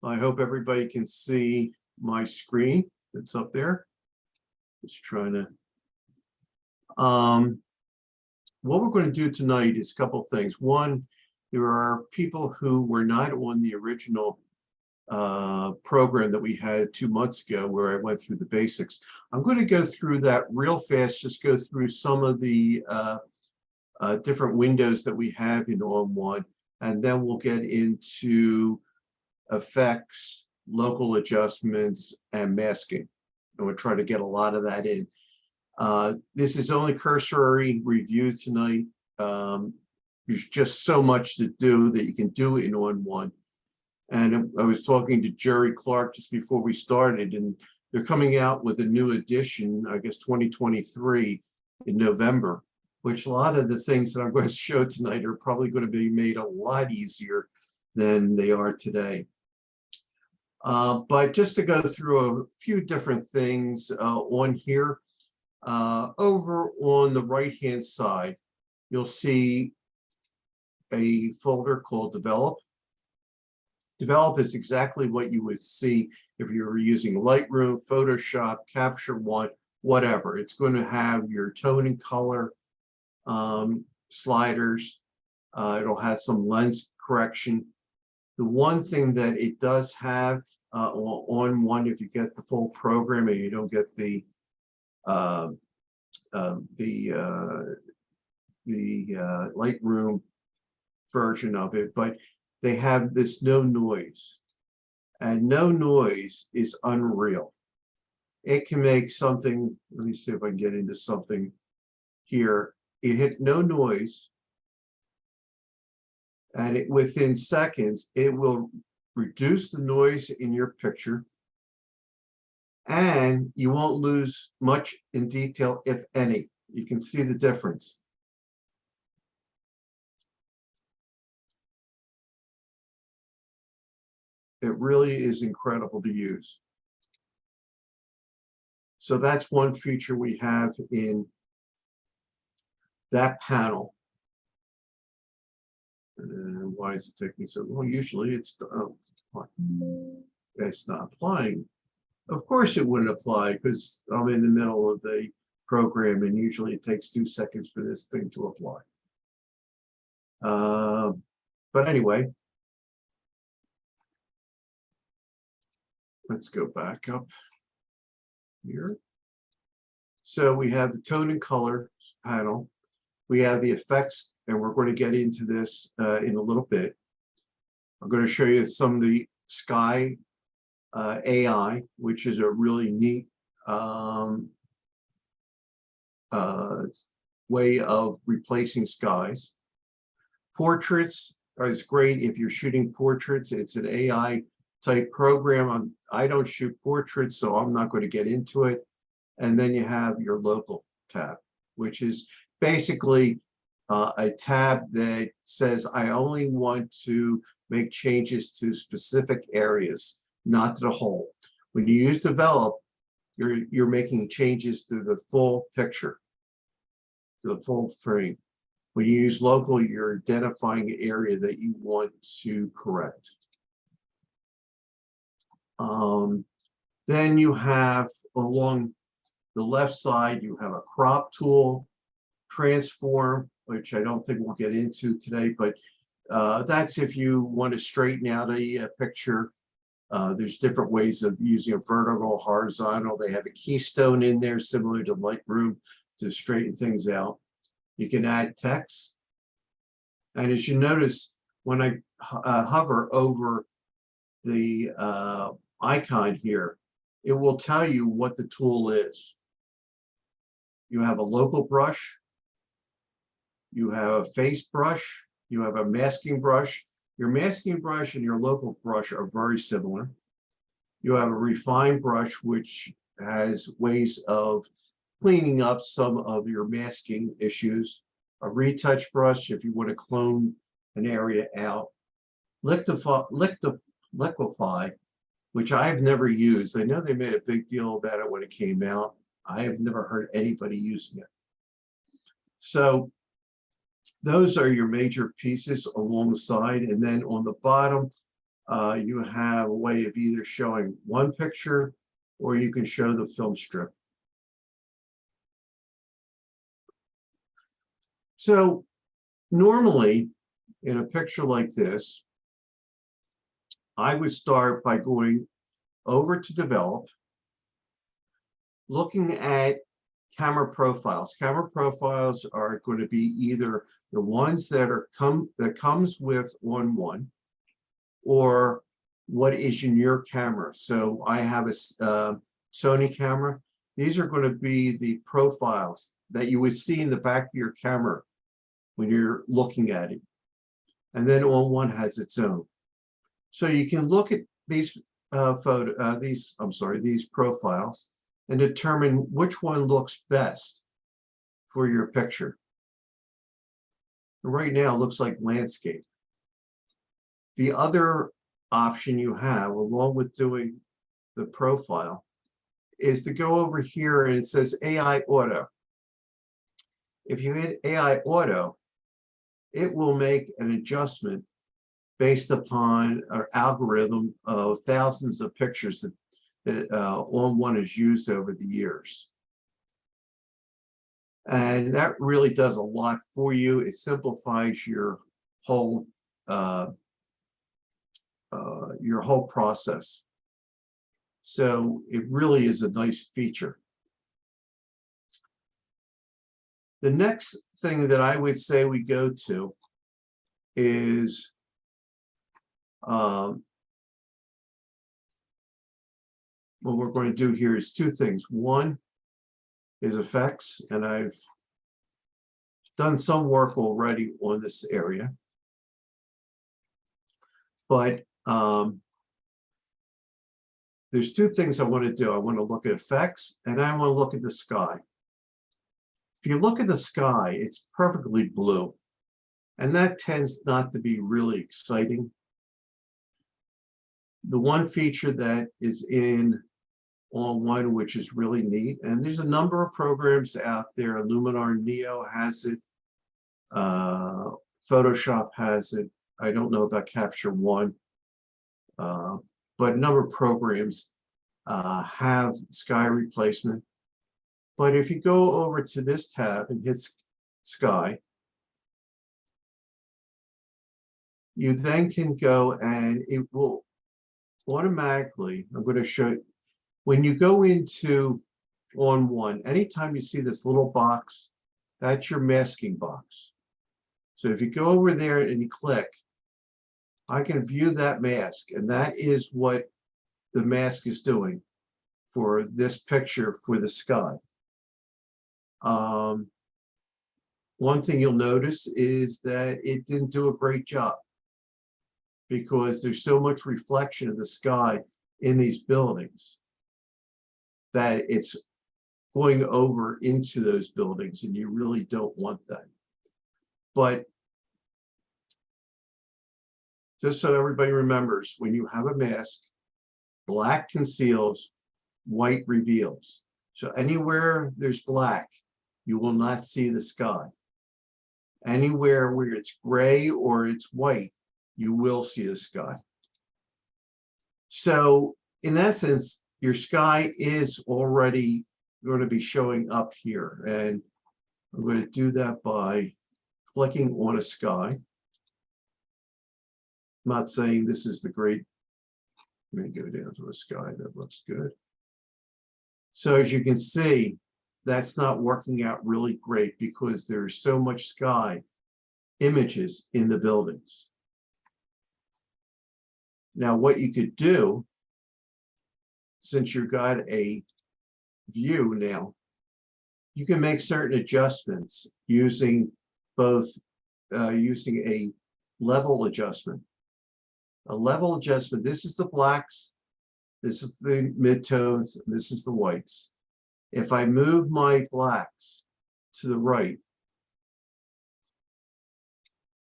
I hope everybody can see my screen that's up there. Just trying to. What we're going to do tonight is a couple of things. One, there are people who were not on the original program that we had 2 months ago where I went through the basics. I'm going to go through that real fast, just go through some of the different windows that we have in ON1, and then we'll get into effects, local adjustments, and masking. And we'll try to get a lot of that in. This is only cursory review tonight. There's just so much to do that you can do in ON1. And I was talking to Jerry Clark just before we started, and they're coming out with a new edition, I guess 2023 in November, which a lot of the things that I'm going to show tonight are probably going to be made a lot easier than they are today. But just to go through a few different things on here, over on the right-hand side, you'll see a folder called Develop. Develop is exactly what you would see if you were using Lightroom, Photoshop, Capture One, whatever. It's going to have your tone and color sliders. It'll have some lens correction. The one thing that it does have on one, if you get the full program and you don't get the Lightroom version of it, but they have this no noise, and no noise is unreal. It can make something, let me see if I can get into something here. You hit no noise, and within seconds, it will reduce the noise in your picture, and you won't lose much in detail, if any. You can see the difference. It really is incredible to use. So that's one feature we have in that panel. And why is it taking so long? Usually it's not applying. Of course it wouldn't apply because I'm in the middle of the program and usually it takes 2 seconds for this thing to apply. But anyway, let's go back up here. So we have the tone and color panel. We have the effects, and we're going to get into this in a little bit. I'm going to show you some of the sky AI, which is a really neat way of replacing skies. Portraits is great if you're shooting portraits. It's an AI type program. I don't shoot portraits, so I'm not going to get into it. And then you have your local tab, which is basically a tab that says I only want to make changes to specific areas, not to the whole. When you use Develop, you're making changes to the full picture, to the full frame. When you use local, you're identifying an area that you want to correct. Then you have along the left side, you have a crop tool, transform, which I don't think we'll get into today, but that's if you want to straighten out a picture. There's different ways of using a vertical, horizontal. They have a keystone in there similar to Lightroom to straighten things out. You can add text. And as you notice, when I hover over the icon here, it will tell you what the tool is. You have a local brush, you have a face brush, you have a masking brush. Your masking brush and your local brush are very similar. You have a refine brush, which has ways of cleaning up some of your masking issues. A retouch brush if you want to clone an area out. Liquify, which I've never used. I know they made a big deal about it when it came out. I have never heard anybody using it. So those are your major pieces along the side. And then on the bottom, you have a way of either showing one picture or you can show the film strip. So normally in a picture like this, I would start by going over to develop, looking at camera profiles. Camera profiles are going to be either the ones that comes with ON1 or what is in your camera. So I have a Sony camera. These are going to be the profiles that you would see in the back of your camera when you're looking at it. And then ON1 has its own. So you can look at these these profiles and determine which one looks best for your picture. Right now, it looks like landscape. The other option you have, along with doing the profile, is to go over here and it says AI Auto. If you hit AI Auto, it will make an adjustment based upon an algorithm of thousands of pictures that ON1 has used over the years. And that really does a lot for you. It simplifies your whole process. So it really is a nice feature. The next thing that I would say we go to is what we're going to do here is two things. One is effects, and I've done some work already on this area. But there's two things I want to do. I want to look at effects, and I want to look at the sky. If you look at the sky, it's perfectly blue, and that tends not to be really exciting. The one feature that is in ON1, which is really neat, and there's a number of programs out there. Luminar Neo has it. Photoshop has it. I don't know about Capture One, but a number of programs have sky replacement. But if you go over to this tab and hit sky, you then can go and it will automatically, I'm going to show you, when you go into ON1, anytime you see this little box, that's your masking box. So if you go over there and you click, I can view that mask, and that is what the mask is doing for this picture for the sky. One thing you'll notice is that it didn't do a great job because there's so much reflection of the sky in these buildings that it's going over into those buildings, and you really don't want that. But just so everybody remembers, when you have a mask, black conceals, white reveals. So anywhere there's black, you will not see the sky. Anywhere where it's gray or it's white, you will see the sky. So in essence, your sky is already going to be showing up here. And I'm going to do that by clicking on a sky. I'm not saying this is the great, let me go down to a sky that looks good. So as you can see, that's not working out really great because there's so much sky images in the buildings. Now, what you could do, since you've got a view now, you can make certain adjustments using both, using a level adjustment. A level adjustment, this is the blacks, this is the midtones, and this is the whites. If I move my blacks to the right,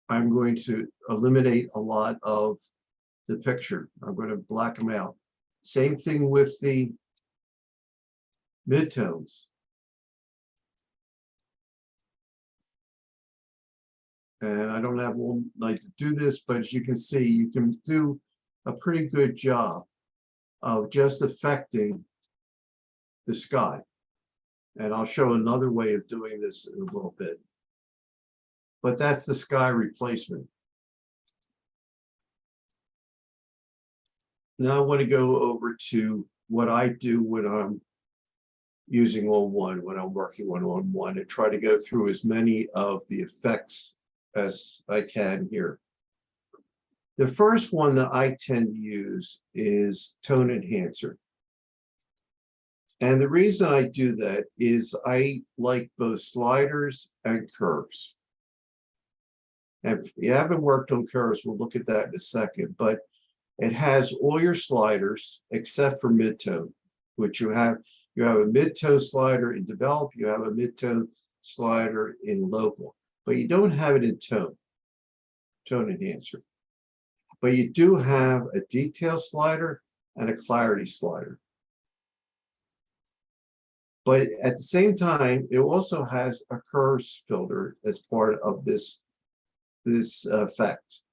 I'm going to eliminate a lot of the picture. I'm going to black them out. Same thing with the midtones. And I don't have one like to do this, but as you can see, you can do a pretty good job of just affecting the sky. And I'll show another way of doing this in a little bit. But that's the sky replacement. Now I want to go over to what I do when I'm using ON1, when I'm working on ON1, and try to go through as many of the effects as I can here. The first one that I tend to use is tone enhancer. And the reason I do that is I like both sliders and curves. And if you haven't worked on curves, we'll look at that in a second, but it has all your sliders except for midtone, which you have a midtone slider in develop, you have a midtone slider in local, but you don't have it in tone enhancer. But you do have a detail slider and a clarity slider. But at the same time, it also has a curves filter as part of this effect.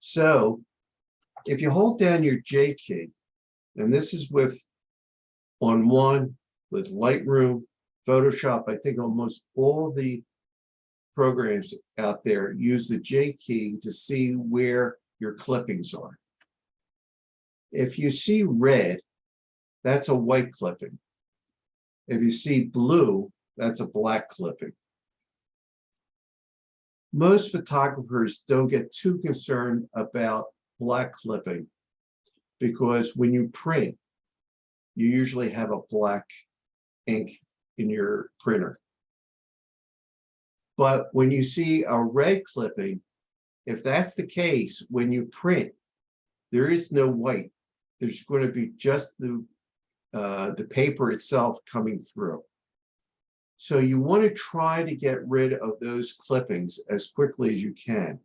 So if you hold down your J key, and this is with ON1, with Lightroom, Photoshop, I think almost all the programs out there use the J key to see where your clippings are. If you see red, that's a white clipping. If you see blue, that's a black clipping. Most photographers don't get too concerned about black clipping because when you print, you usually have a black ink in your printer. But when you see a red clipping, if that's the case, when you print, there is no white. There's going to be just the paper itself coming through. So you want to try to get rid of those clippings as quickly as you can.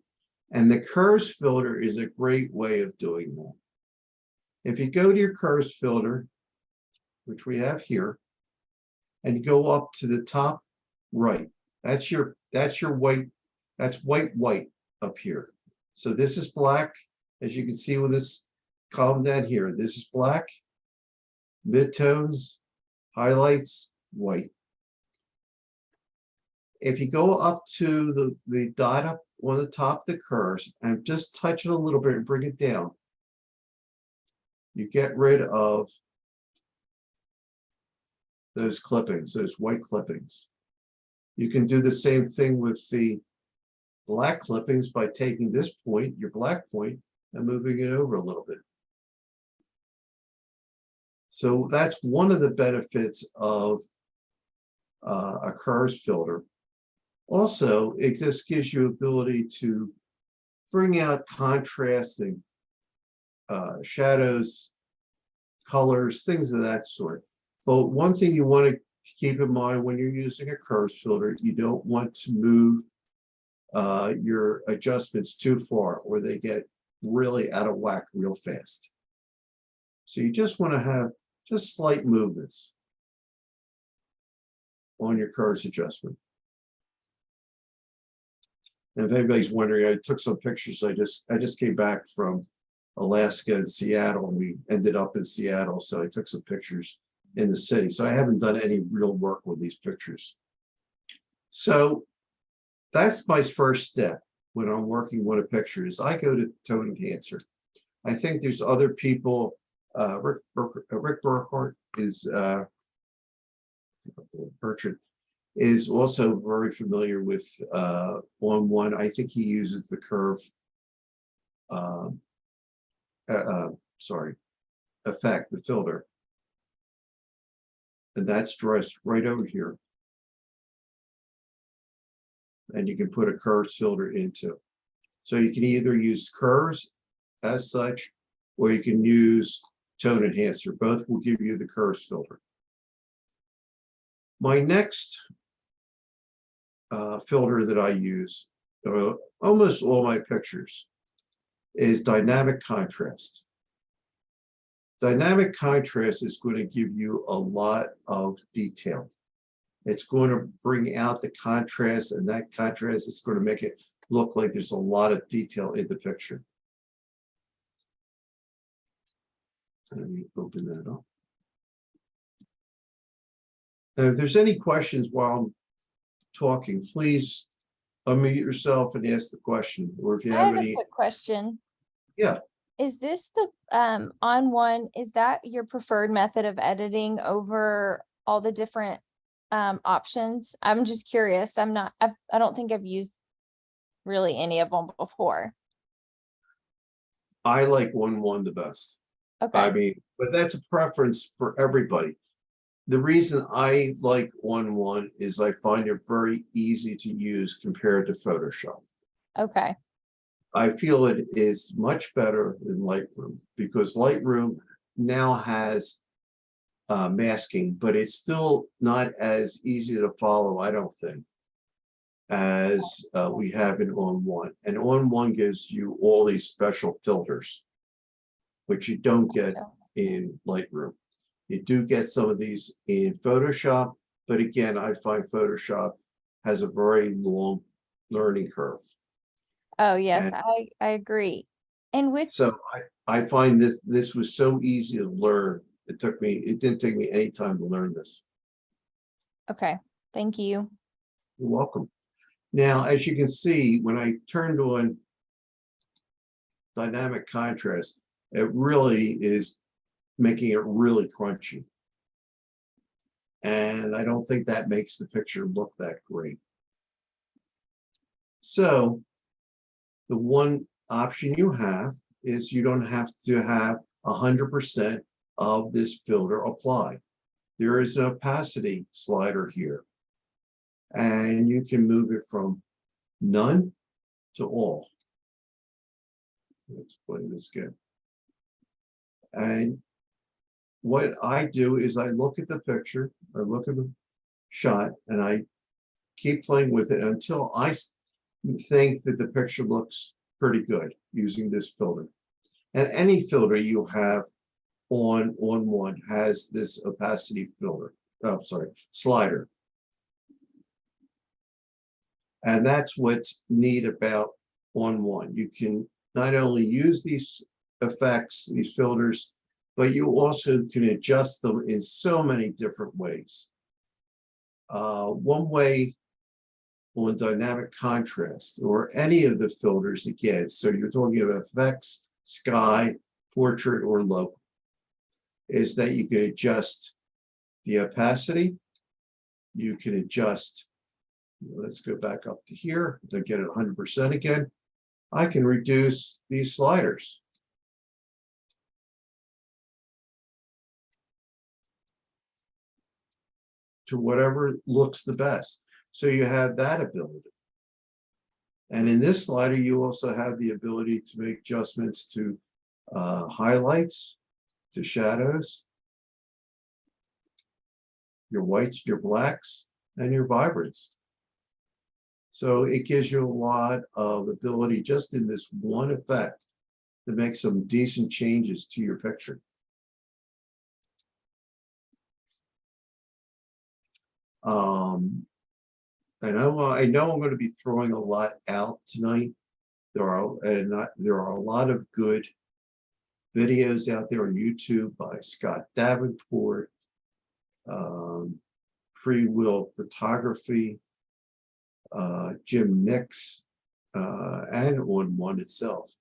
And the curves filter is a great way of doing that. If you go to your curves filter, which we have here, and you go up to the top right, that's your white, that's white up here. So this is black, as you can see with this column down here. This is black, midtones, highlights, white. If you go up to the dot up on the top of the curves and just touch it a little bit and bring it down, you get rid of those clippings, those white clippings. You can do the same thing with the black clippings by taking this point, your black point, and moving it over a little bit. So that's one of the benefits of a curves filter. Also, it just gives you ability to bring out contrasting shadows, colors, things of that sort. But one thing you want to keep in mind when you're using a curves filter, you don't want to move your adjustments too far or they get really out of whack real fast. So you just want to have just slight movements on your curves adjustment. And if anybody's wondering, I took some pictures. I just came back from Alaska and Seattle, and we ended up in Seattle. So I took some pictures in the city. So I haven't done any real work with these pictures. So that's my first step when I'm working on a picture is I go to tone enhancer. I think there's other people, Rick Burkhardt is, Burchard is also very familiar with ON1. I think he uses the curve, effect, the filter. And that's dressed right over here. And you can put a curves filter into. So you can either use curves as such, or you can use tone enhancer. Both will give you the curves filter. My next filter that I use, almost all my pictures, is dynamic contrast. Dynamic contrast is going to give you a lot of detail. It's going to bring out the contrast, and that contrast is going to make it look like there's a lot of detail in the picture. Let me open that up. And if there's any questions while I'm talking, please unmute yourself and ask the question, or if you I have have a any. quick question. Yeah. Is this the ON1, is that your preferred method of editing over all the different options? I'm just curious. I don't think I've used really any of them before. I like ON1 the best. I Okay. mean, but that's a preference for everybody. The reason I like ON1 is I find it very easy to use compared to Photoshop. Okay. I feel it is much better than Lightroom because Lightroom now has masking, but it's still not as easy to follow, I don't think, as we have in ON1. And ON1 gives you all these special filters, which you don't get in Lightroom. You do get some of these in Photoshop, but again, I find Photoshop has a very long learning curve. Oh, yes, And I agree. And with, so I find this was so easy to learn. It didn't take me any time to learn this. okay, thank you. You're welcome. Now, as you can see, when I turned on dynamic contrast, it really is making it really crunchy. And I don't think that makes the picture look that great. So the one option you have is you don't have to have 100% of this filter applied. There is an opacity slider here, and you can move it from none to all. Let's play this again. And what I do is I look at the picture, I look at the shot, and I keep playing with it until I think that the picture looks pretty good using this filter. And any filter you have on ON1 has this opacity filter, slider. And that's what's neat about ON1. You can not only use these effects, these filters, but you also can adjust them in so many different ways. One way on dynamic contrast or any of the filters again, so you're talking about effects, sky, portrait, or local, is that you can adjust the opacity. You can adjust, let's go back up to here to get it 100% again. I can reduce these sliders. To whatever looks the best. So you have that ability. And in this slider, you also have the ability to make adjustments to highlights, to shadows, your whites, your blacks, and your vibrance. So it gives you a lot of ability just in this one effect to make some decent changes to your picture. I know I'm going to be throwing a lot out tonight. There are a lot of good videos out there on YouTube by Scott Davenport, Free Will Photography, Jim Nix, and ON1 itself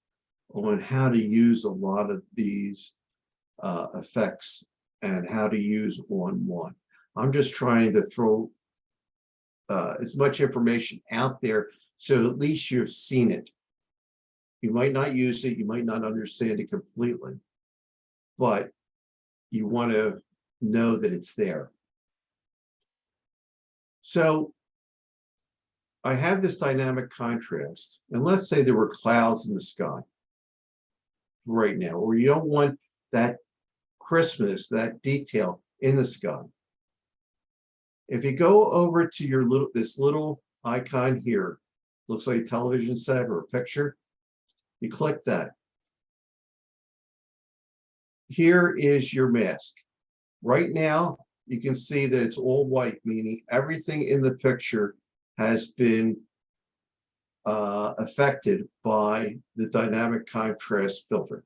on how to use a lot of these effects and how to use ON1. I'm just trying to throw as much information out there so at least you've seen it. You might not use it, you might not understand it completely, but you want to know that it's there. So I have this dynamic contrast, and let's say there were clouds in the sky right now, or you don't want that crispness, that detail in the sky. If you go over to this little icon here, looks like a television set or a picture, you click that. Here is your mask. Right now, you can see that it's all white, meaning everything in the picture has been affected by the dynamic contrast filter.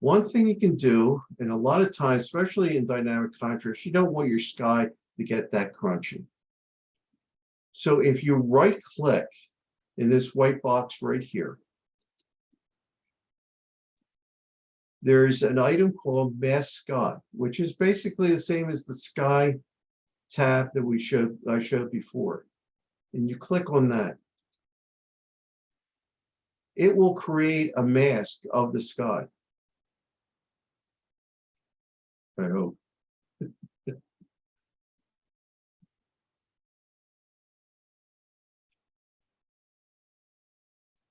One thing you can do, and a lot of times, especially in dynamic contrast, you don't want your sky to get that crunchy. So if you right click in this white box right here, there's an item called Mask Sky, which is basically the same as the sky tab that I showed before. And you click on that. It will create a mask of the sky. I hope.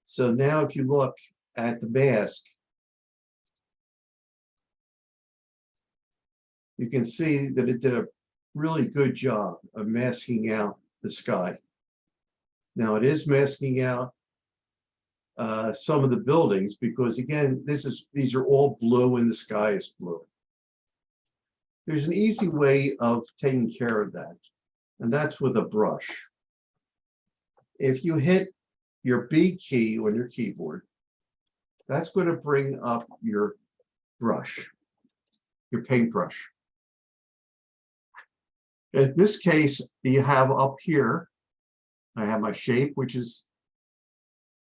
So now if you look at the mask, you can see that it did a really good job of masking out the sky. Now it is masking out some of the buildings because again, these are all blue and the sky is blue. There's an easy way of taking care of that, and that's with a brush. If you hit your B key on your keyboard, that's going to bring up your brush, your paintbrush. In this case, you have up here, I have my shape, which is,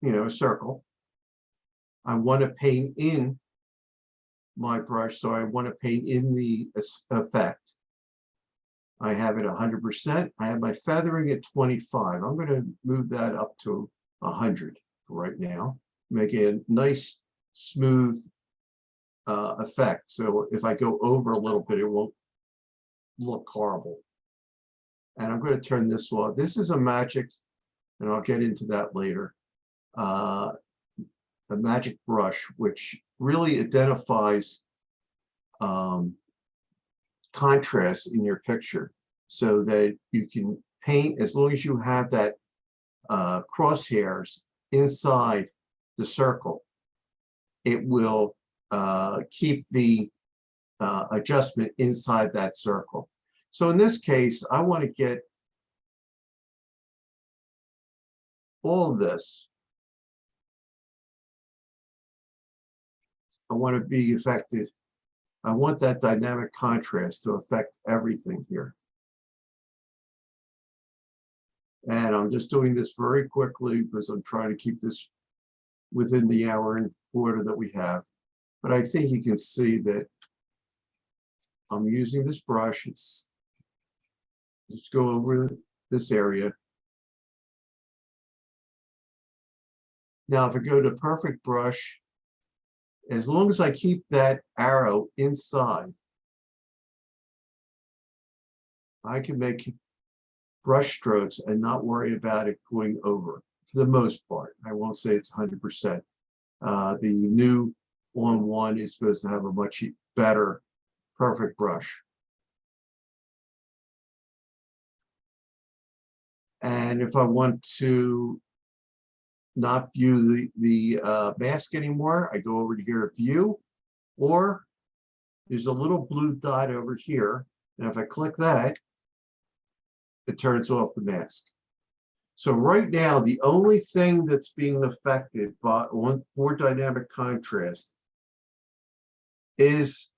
a circle. I want to paint in my brush, so I want to paint in the effect. I have it 100%. I have my feathering at 25. I'm going to move that up to 100 right now, make it a nice, smooth effect. So if I go over a little bit, it won't look horrible. And I'm going to turn this on. This is a magic, and I'll get into that later. A magic brush, which really identifies contrast in your picture so that you can paint as long as you have that crosshairs inside the circle. It will keep the adjustment inside that circle. So in this case, I want to get all of this. I want to be affected. I want that dynamic contrast to affect everything here. And I'm just doing this very quickly because I'm trying to keep this within the hour and quarter that we have. But I think you can see that I'm using this brush. It's just go over this area. Now, if I go to perfect brush, as long as I keep that arrow inside, I can make brush strokes and not worry about it going over for the most part. I won't say it's 100%. The new ON1 is supposed to have a much better perfect brush. And if I want to not view the mask anymore, I go over to here to view, or there's a little blue dot over here. And if I click that, it turns off the mask. So right now, the only thing that's being affected for dynamic contrast is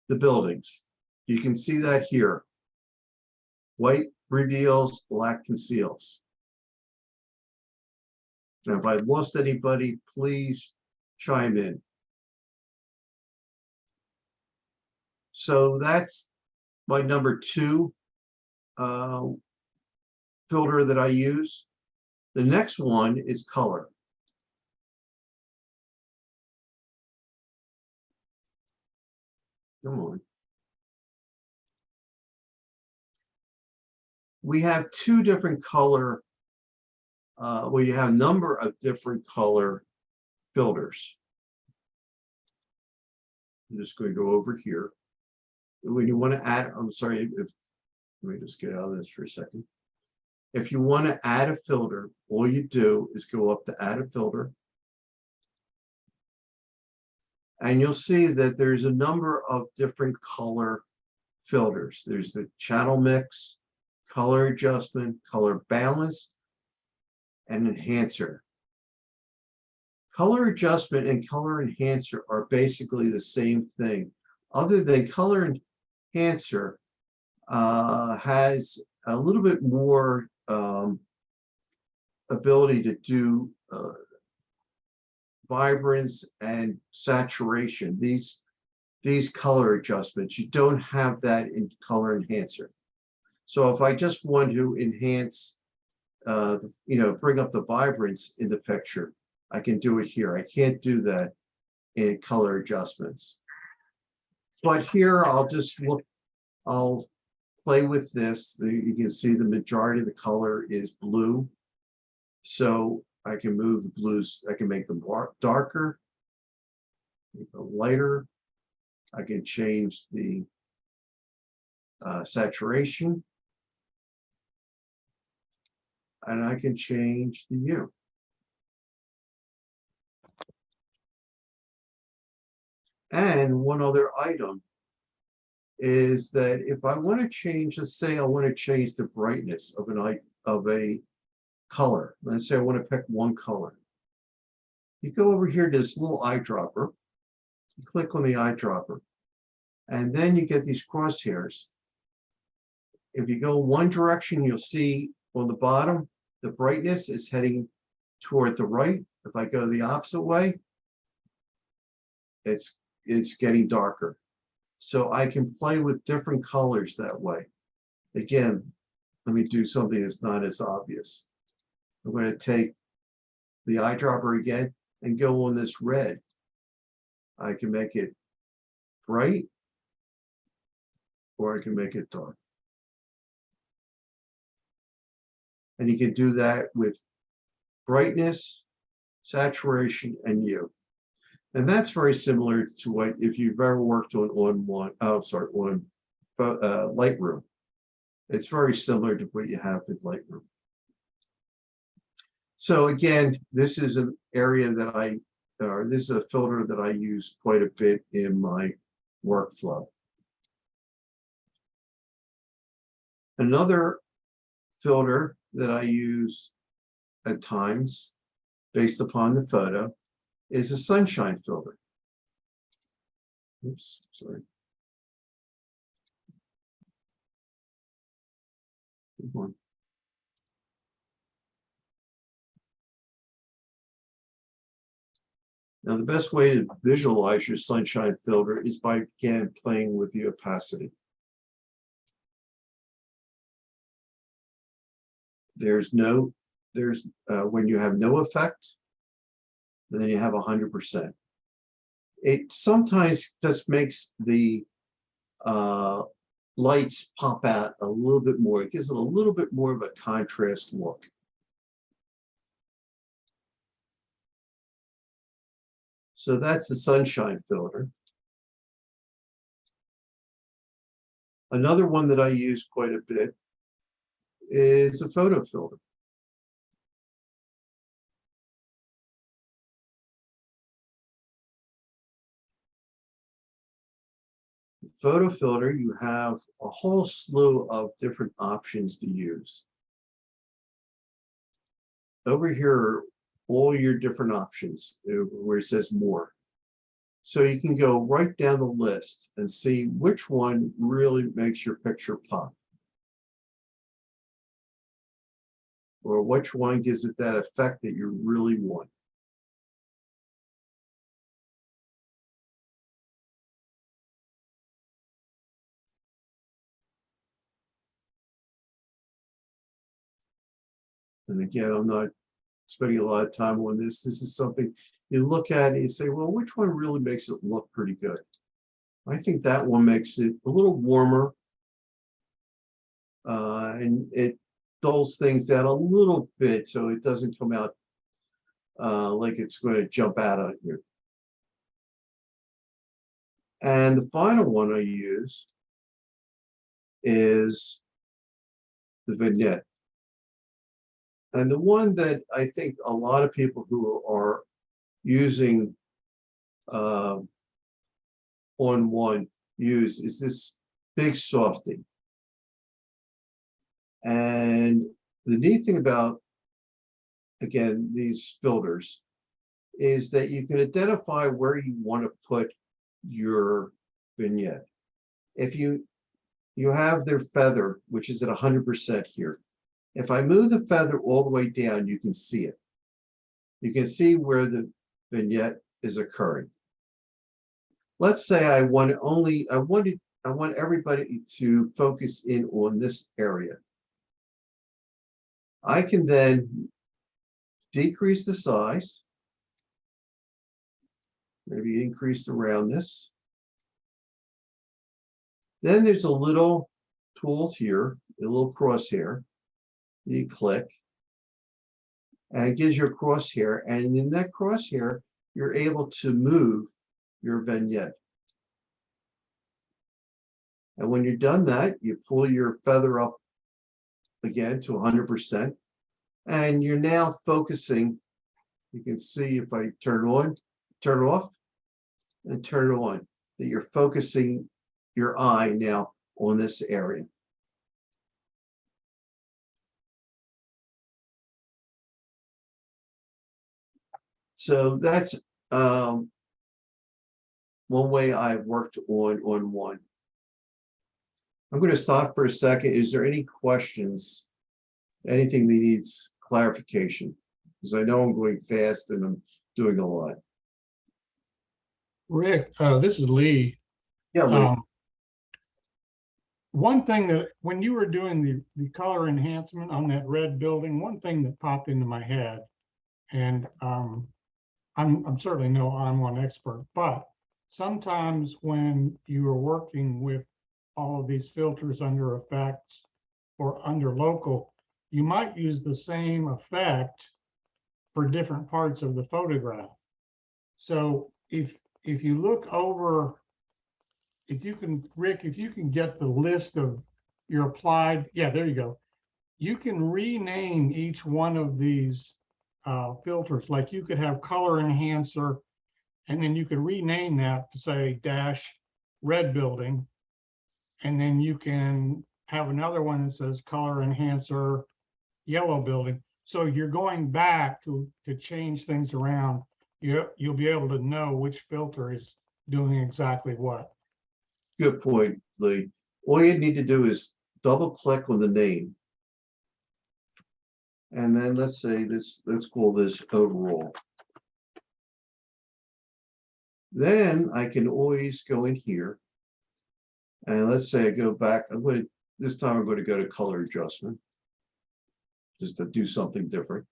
the buildings. You can see that here. White reveals, black conceals. Now, if I lost anybody, please chime in. So that's my number 2 filter that I use. The next one is color. Come on. We have 2 different color, you have a number of different color filters. I'm just going to go over here. When you want to add, I'm sorry, let me just get out of this for a second. If you want to add a filter, all you do is go up to add a filter. And you'll see that there's a number of different color filters. There's the channel mix, color adjustment, color balance, and enhancer. Color adjustment and color enhancer are basically the same thing, other than color enhancer has a little bit more ability to do vibrance and saturation. These color adjustments, you don't have that in color enhancer. So if I just want to enhance, bring up the vibrance in the picture, I can do it here. I can't do that in color adjustments. But here I'll just look, I'll play with this. You can see the majority of the color is blue. So I can move the blues, I can make them darker, make them lighter. I can change the saturation. And I can change the hue. And one other item is that if I want to change, let's say I want to change the brightness of a color. Let's say I want to pick one color. You go over here to this little eyedropper, you click on the eyedropper, and then you get these crosshairs. If you go one direction, you'll see on the bottom, the brightness is heading toward the right. If I go the opposite way, it's getting darker. So I can play with different colors that way. Again, let me do something that's not as obvious. I'm going to take the eyedropper again and go on this red. I can make it bright, or I can make it dark. And you can do that with brightness, saturation, and hue. And that's very similar to what, if you've ever worked on Lightroom. It's very similar to what you have with Lightroom. So again, this is an area that this is a filter that I use quite a bit in my workflow. Another filter that I use at times, based upon the photo, is a sunshine filter. Oops, sorry. Good one. Now, the best way to visualize your sunshine filter is by, again, playing with the opacity. When you have no effect, then you have 100%. It sometimes just makes the lights pop out a little bit more. It gives it a little bit more of a contrast look. So that's the sunshine filter. Another one that I use quite a bit is a photo filter. Photo filter, you have a whole slew of different options to use. Over here are all your different options where it says more. So you can go right down the list and see which one really makes your picture pop. Or which one gives it that effect that you really want. And again, I'm not spending a lot of time on this. This is something you look at and you say, well, which one really makes it look pretty good? I think that one makes it a little warmer. And it dulls things down a little bit so it doesn't come out like it's going to jump out at you. And the final one I use is the vignette. And the one that I think a lot of people who are using ON1 use is this big softy. And the neat thing about, again, these filters is that you can identify where you want to put your vignette. If you have their feather, which is at 100% here. If I move the feather all the way down, you can see it. You can see where the vignette is occurring. Let's say I want everybody to focus in on this area. I can then decrease the size, maybe increase the roundness. Then there's a little tool here, a little crosshair. You click, and it gives you a crosshair, and in that crosshair, you're able to move your vignette. And when you're done that, you pull your feather up again to 100%, and you're now focusing. You can see if I turn it on, turn it off, and turn it on, that you're focusing your eye now on this area. So that's one way I've worked on ON1. I'm going to stop for a second. Is there any questions? Anything that needs clarification? Because I know I'm going fast and I'm doing a lot. Rick, this is Lee. Yeah, Lee. One thing that when you were doing the color enhancement on that red building, one thing that popped into my head, and I'm certainly no ON1 expert, but sometimes when you are working with all of these filters under effects or under local, you might use the same effect for different parts of the photograph. So if you look over, if you can, Rick, if you can get the list of your applied, yeah, there you go. You can rename each one of these filters. Like you could have color enhancer, and then you could rename that to say dash red building. And then you can have another one that says color enhancer yellow building. So you're going back to change things around. You'll be able to know which filter is doing exactly what. Good point, Lee. All you need to do is double click on the name. And then let's say this, let's call this overall. Then I can always go in here. And let's say I go back, this time I'm going to go to color adjustment, just to do something different.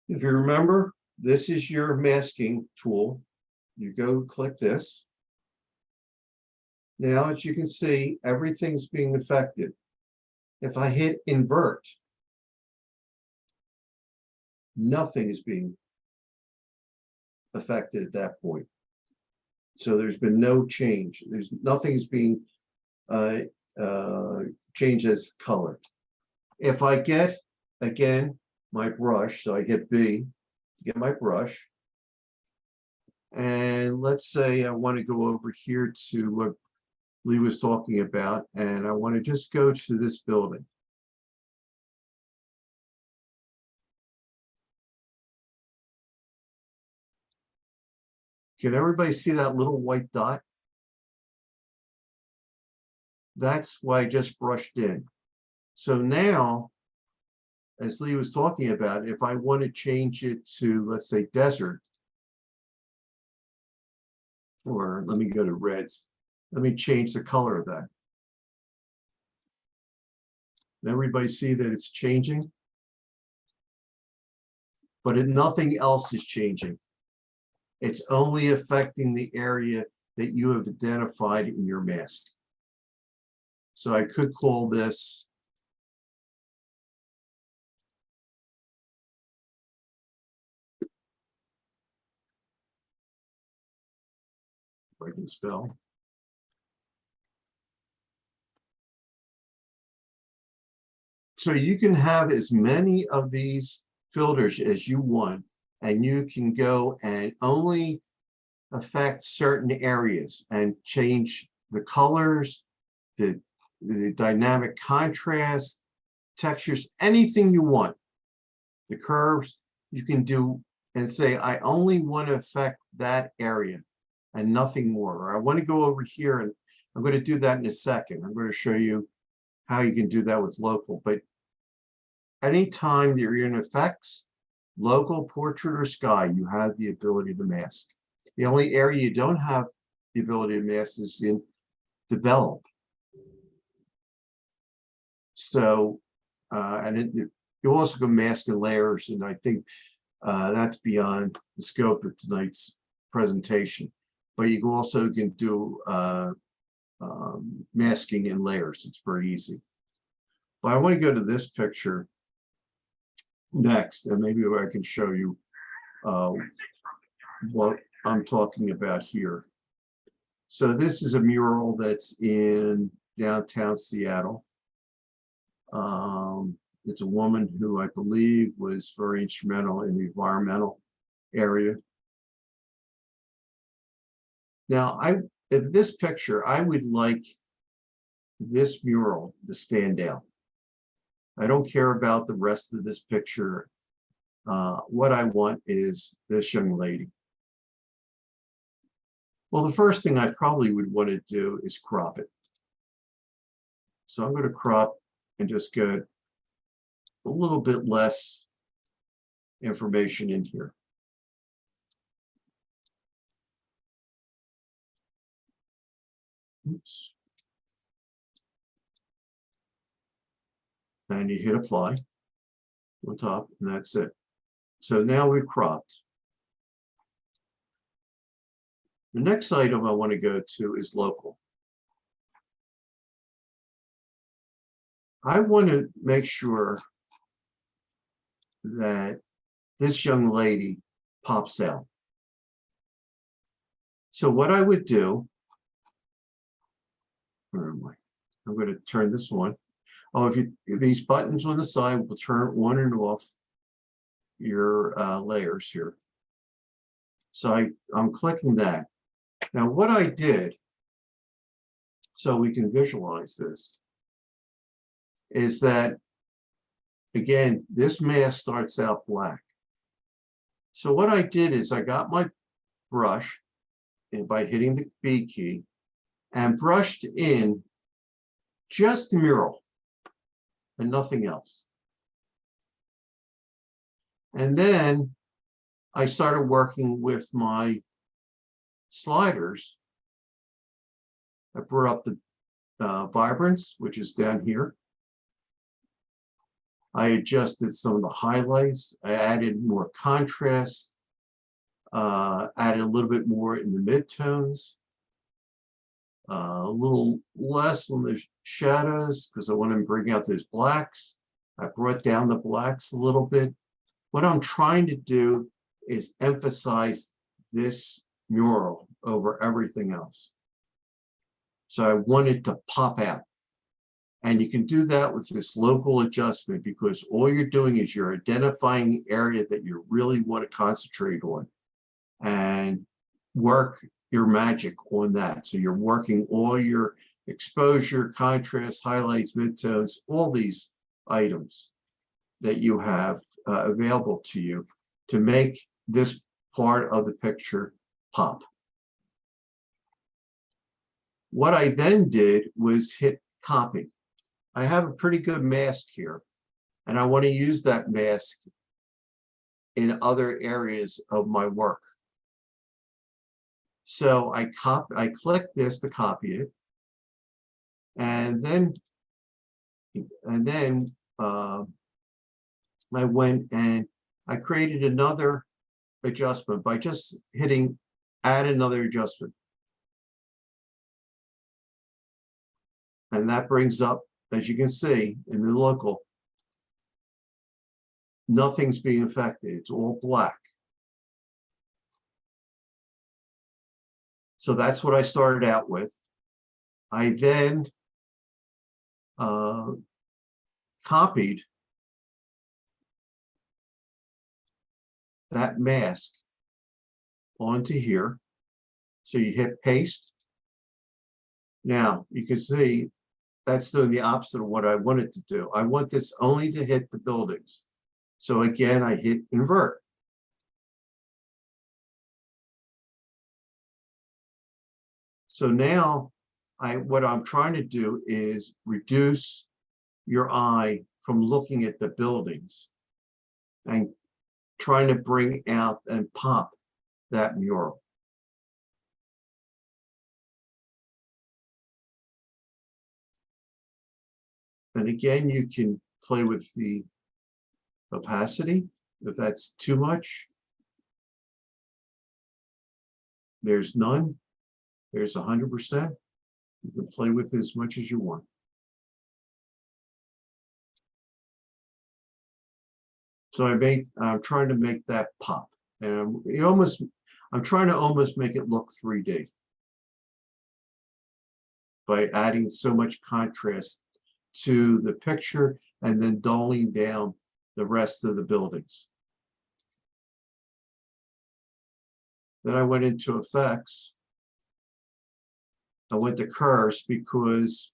If you remember, this is your masking tool. You go click this. Now, as you can see, everything's being affected. If I hit invert, nothing is being affected at that point. So there's been no change. There's nothing's being changed as color. If I get, again, my brush, so I hit B, get my brush. And let's say I want to go over here to what Lee was talking about, and I want to just go to this building. Can everybody see that little white dot? That's why I just brushed in. So now, as Lee was talking about, if I want to change it to, let's say, desert, or let me go to reds. Let me change the color of that. Everybody see that it's changing? But nothing else is changing. It's only affecting the area that you have identified in your mask. So I could call this if I can spell. So you can have as many of these filters as you want, and you can go and only affect certain areas and change the colors, the dynamic contrast, textures, anything you want, the curves. you can do and say, I only want to affect that area and nothing more. Or I want to go over here, and I'm going to do that in a second. I'm going to show you how you can do that with local. But anytime that you're in effects, local, portrait, or sky, you have the ability to mask. The only area you don't have the ability to mask is in develop. So, you also go mask and layers, and I think that's beyond the scope of tonight's presentation. But you also can do masking in layers. It's very easy. But I want to go to this picture next, and maybe I can show you what I'm talking about here. So this is a mural that's in downtown Seattle. It's a woman who I believe was very instrumental in the environmental area. Now, if this picture, I would like this mural to stand out. I don't care about the rest of this picture. What I want is this young lady. Well, the first thing I probably would want to do is crop it. So I'm going to crop and just get a little bit less information in here. Oops. And you hit apply on top, and that's it. So now we've cropped. The next item I want to go to is local. I want to make sure that this young lady pops out. So what I would do, where am I? I'm going to turn this on. Oh, these buttons on the side will turn on and off your layers here. So I'm clicking that. Now what I did, so we can visualize this, is that, again, this mask starts out black. So what I did is I got my brush, and by hitting the B key, and brushed in just the mural and nothing else. And then I started working with my sliders. I brought up the vibrance, which is down here. I adjusted some of the highlights. I added more contrast, added a little bit more in the midtones, a little less on the shadows because I want to bring out those blacks. I brought down the blacks a little bit. What I'm trying to do is emphasize this mural over everything else. So I want it to pop out. And you can do that with this local adjustment, because all you're doing is you're identifying the area that you really want to concentrate on and work your magic on that. So you're working all your exposure, contrast, highlights, midtones, all these items that you have available to you to make this part of the picture pop. What I then did was hit copy. I have a pretty good mask here, and I want to use that mask in other areas of my work. So I click this to copy it, and then I went and I created another adjustment by just hitting add another adjustment. And that brings up, as you can see in the local, nothing's being affected. It's all black. So that's what I started out with. I then copied that mask onto here. So you hit paste. Now you can see that's doing the opposite of what I wanted to do. I want this only to hit the buildings. So again, I hit invert. So now what I'm trying to do is reduce your eye from looking at the buildings and trying to bring out and pop that mural. And again, you can play with the opacity if that's too much. There's none. There's 100%. You can play with it as much as you want. So I'm trying to make that pop, and I'm trying to almost make it look 3D by adding so much contrast to the picture and then dulling down the rest of the buildings. Then I went into effects. I went to curves because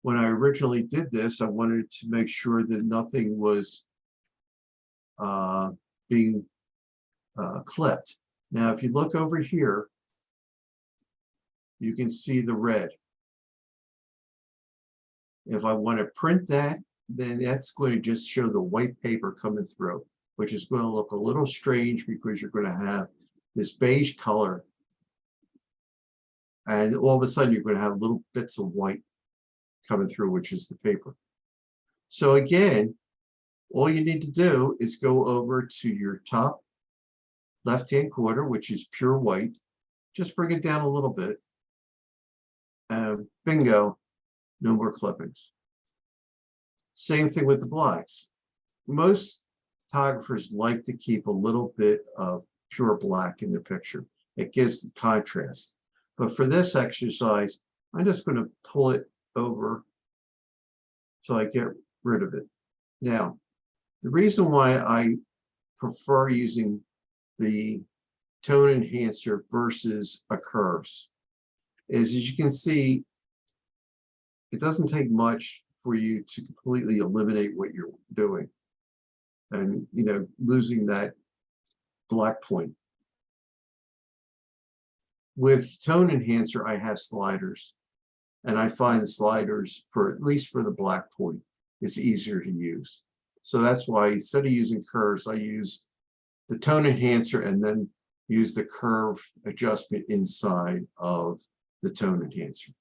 when I originally did this, I wanted to make sure that nothing was being clipped. Now, if you look over here, you can see the red. If I want to print that, then that's going to just show the white paper coming through, which is going to look a little strange because you're going to have this beige color. And all of a sudden, you're going to have little bits of white coming through, which is the paper. So again, all you need to do is go over to your top left-hand corner, which is pure white. Just bring it down a little bit. And bingo, no more clippings. Same thing with the blacks. Most photographers like to keep a little bit of pure black in their picture. It gives the contrast. But for this exercise, I'm just going to pull it over till I get rid of it. Now, the reason why I prefer using the tone enhancer versus a curves is, as you can see, it doesn't take much for you to completely eliminate what you're doing and, you know, losing that black point. With tone enhancer, I have sliders, and I find the sliders, for at least for the black point, is easier to use. So that's why instead of using curves, I use the tone enhancer and then use the curve adjustment inside of the tone enhancer.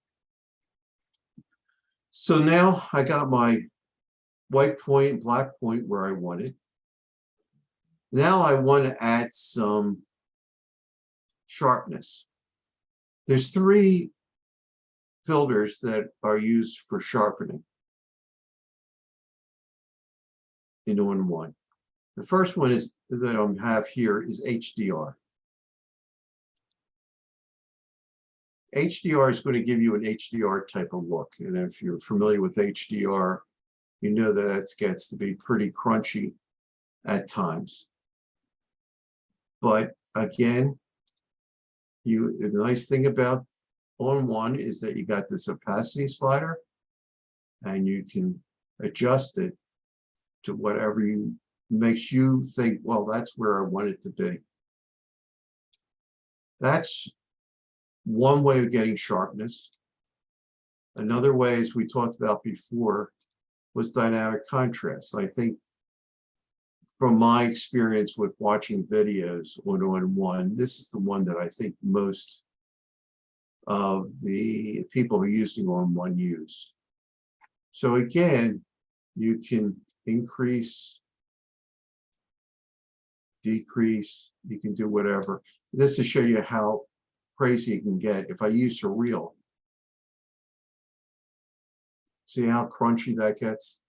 So now I got my white point, black point where I want it. Now I want to add some sharpness. There's 3 filters that are used for sharpening in ON1. The first one is that I have here is HDR. HDR is going to give you an HDR type of look. And if you're familiar with HDR, you know that it gets to be pretty crunchy at times. But again, the nice thing about ON1 is that you got this opacity slider, and you can adjust it to whatever makes you think, well, that's where I want it to be. That's one way of getting sharpness. Another way, as we talked about before, was dynamic contrast. I think from my experience with watching videos on ON1, this is the one that I think most of the people who are using ON1 use. So again, you can increase, decrease, you can do whatever. This to show you how crazy it can get. If I use surreal, see how crunchy that gets?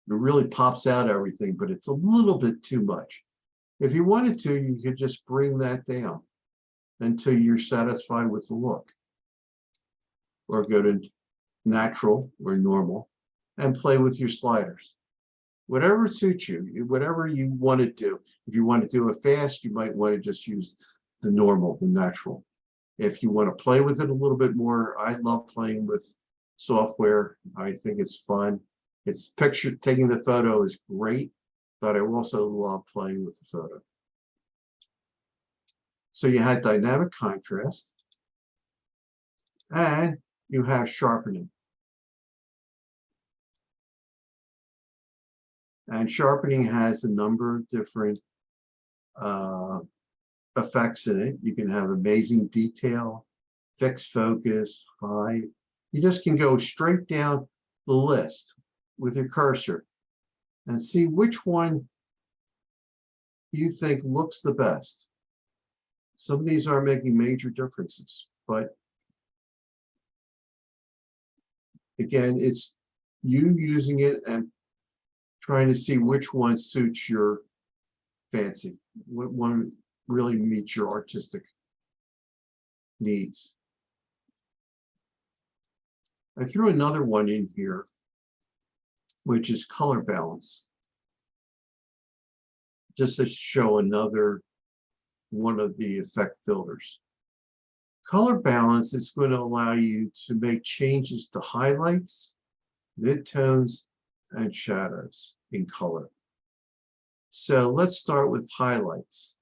It really pops out everything, but it's a little bit too much. If you wanted to, you could just bring that down until you're satisfied with the look. Or go to natural or normal and play with your sliders. Whatever suits you, whatever you want to do. If you want to do it fast, you might want to just use the normal, the natural. If you want to play with it a little bit more, I love playing with software. I think it's fun. It's taking the photo is great, but I also love playing with the photo. So you had dynamic contrast and you have sharpening. And sharpening has a number of different effects in it. You can have amazing detail, fixed focus, high. You just can go straight down the list with your cursor and see which one you think looks the best. Some of these are making major differences, but again, it's you using it and trying to see which one suits your fancy, what one really meets your artistic needs. I threw another one in here, which is color balance, just to show another one of the effect filters. Color balance is going to allow you to make changes to highlights, midtones, and shadows in color. So let's start with highlights.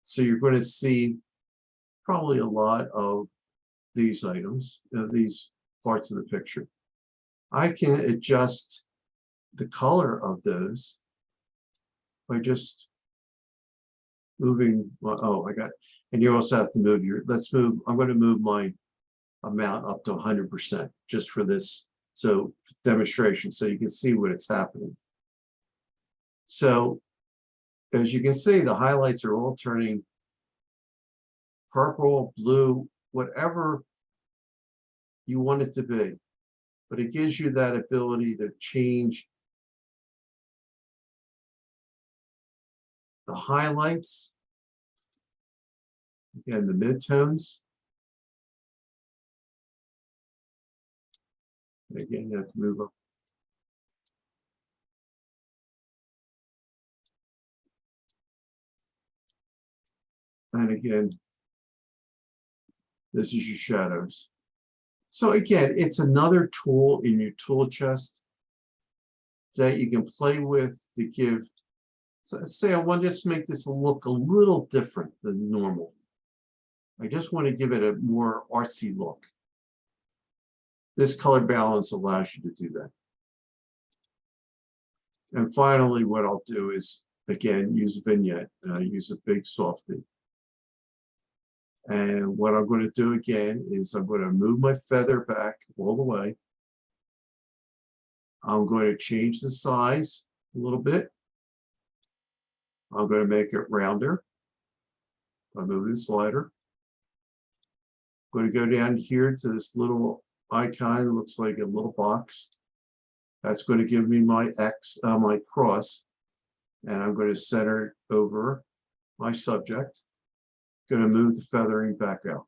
So you're going to see probably a lot of these items, these parts of the picture. I can adjust the color of those by just moving, oh, I got, and you also have to move your, I'm going to move my amount up to 100% just for this demonstration so you can see what it's happening. So as you can see, the highlights are all turning purple, blue, whatever you want it to be. But it gives you that ability to change the highlights, again, the midtones. And again, you have to move up. And again, this is your shadows. So again, it's another tool in your tool chest that you can play with to give. So let's say I want to just make this look a little different than normal. I just want to give it a more artsy look. This color balance allows you to do that. And finally, what I'll do is, again, use a vignette. Use a big softy. And what I'm going to do again is I'm going to move my feather back all the way. I'm going to change the size a little bit. I'm going to make it rounder by moving the slider. I'm going to go down here to this little icon that looks like a little box. That's going to give me my X, my cross, and I'm going to center it over my subject. Going to move the feathering back out.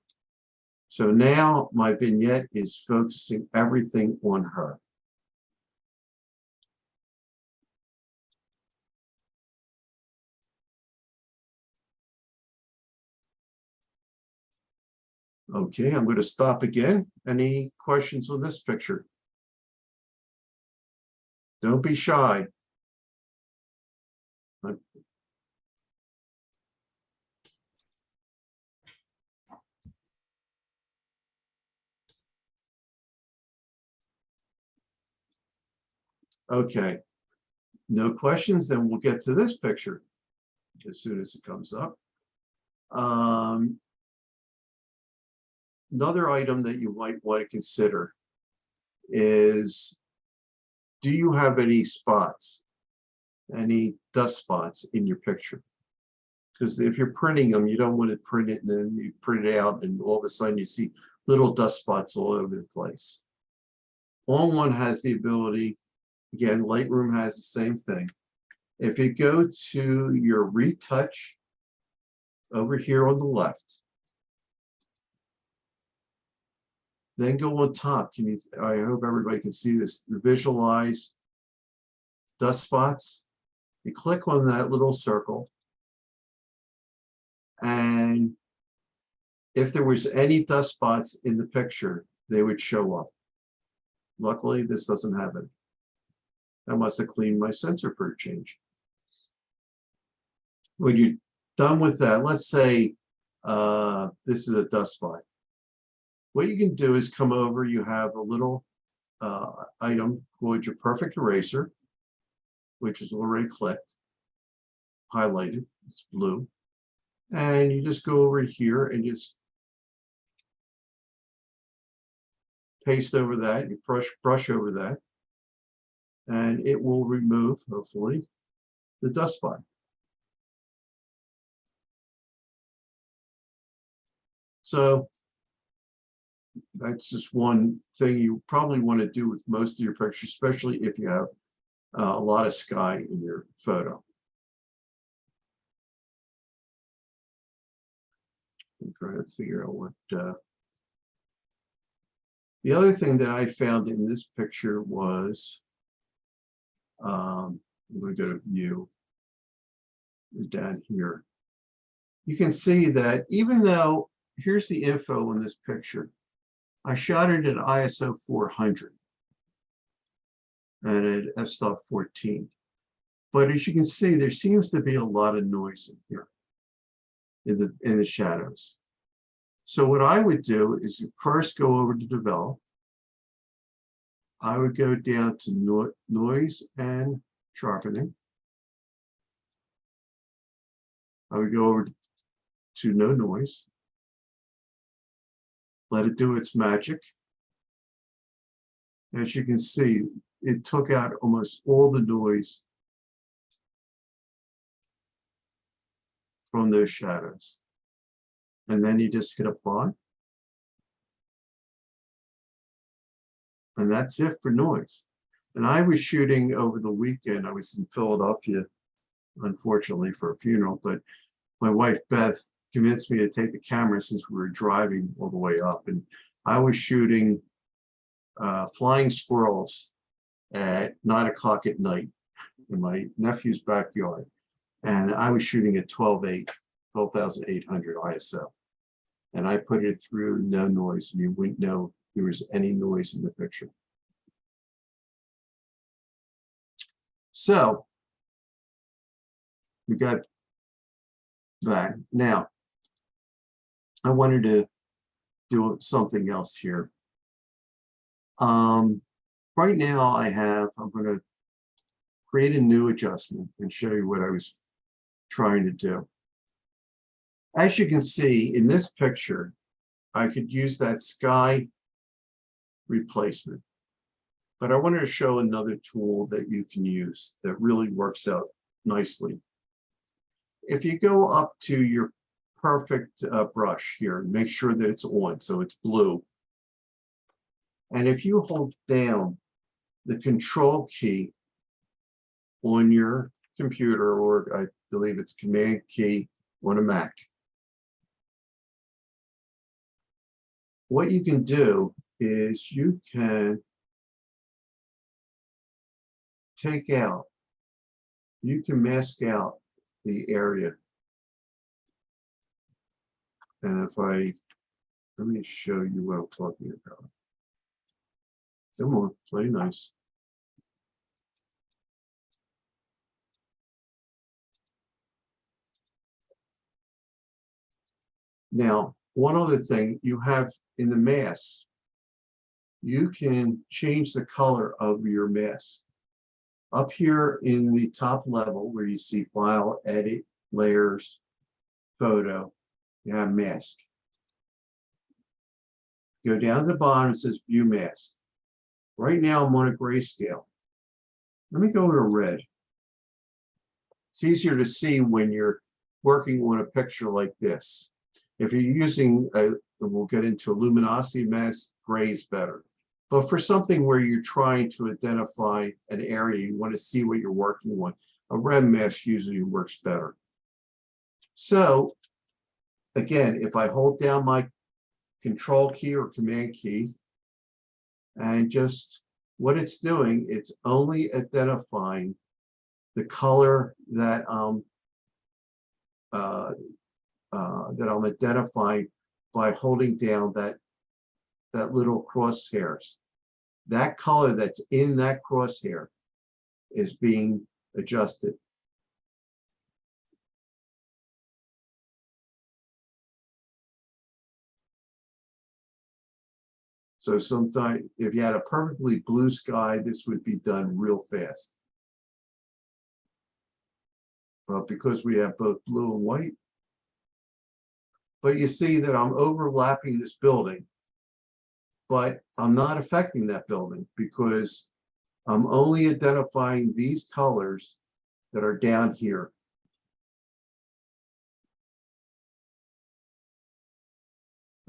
So now my vignette is focusing everything on her. Okay, I'm going to stop again. Any questions on this picture? Don't be shy. Okay, no questions, then we'll get to this picture as soon as it comes up. Another item that you might want to consider is, do you have any spots, any dust spots in your picture? Because if you're printing them, you don't want to print it and then you print it out and all of a sudden you see little dust spots all over the place. ON1 has the ability, again, Lightroom has the same thing. If you go to your retouch over here on the left, then go on top. I hope everybody can see this, the visualize dust spots. You click on that little circle, and if there was any dust spots in the picture, they would show up. Luckily, this doesn't have it. I must have cleaned my sensor for a change. When you're done with that, let's say this is a dust spot. What you can do is come over, you have a little item called your perfect eraser, which is already clicked, highlighted, it's blue. And you just go over here and just paste over that, you brush over that, and it will remove, hopefully, the dust spot. So that's just one thing you probably want to do with most of your pictures, especially if you have a lot of sky in your photo. I'm trying to figure out what the other thing that I found in this picture was, I'm going to go to view down here. You can see that even though, here's the info in this picture, I shot it at ISO 400 and at f-stop 14. But as you can see, there seems to be a lot of noise in here in the shadows. So what I would do is first go over to develop. I would go down to noise and sharpening. I would go over to no noise. Let it do its magic. As you can see, it took out almost all the noise from those shadows. And then you just hit apply. And that's it for noise. And I was shooting over the weekend. I was in Philadelphia, unfortunately, for a funeral, but my wife, Beth, convinced me to take the camera since we were driving all the way up. And I was shooting flying squirrels at 9 o'clock at night in my nephew's backyard. And I was shooting at 12,800 ISO. And I put it through no noise, and you wouldn't know there was any noise in the picture. So we got that. Now, I wanted to do something else here. Right now I'm going to create a new adjustment and show you what I was trying to do. As you can see in this picture, I could use that sky replacement, but I wanted to show another tool that you can use that really works out nicely. If you go up to your perfect brush here, make sure that it's on, so it's blue. And if you hold down the control key on your computer, or I believe it's command key on a Mac, what you can do is you can take out, you can mask out the area. And if let me show you what I'm talking about. Come on, play nice. Now, one other thing you have in the mask, you can change the color of your mask. Up here in the top level where you see File, Edit, Layers, Photo, you have Mask. Go down to the bottom, it says View Mask. Right now I'm on a grayscale. Let me go to red. It's easier to see when you're working on a picture like this. If you're using, we'll get into a luminosity mask, gray is better. But for something where you're trying to identify an area, you want to see what you're working on, a red mask usually works better. So again, if I hold down my control key or command key, and just what it's doing, it's only identifying the color that I'm identifying by holding down that little crosshairs. that color that's in that crosshair is being adjusted. So sometimes if you had a perfectly blue sky, this would be done real fast. But because we have both blue and white, but you see that I'm overlapping this building, but I'm not affecting that building because I'm only identifying these colors that are down here.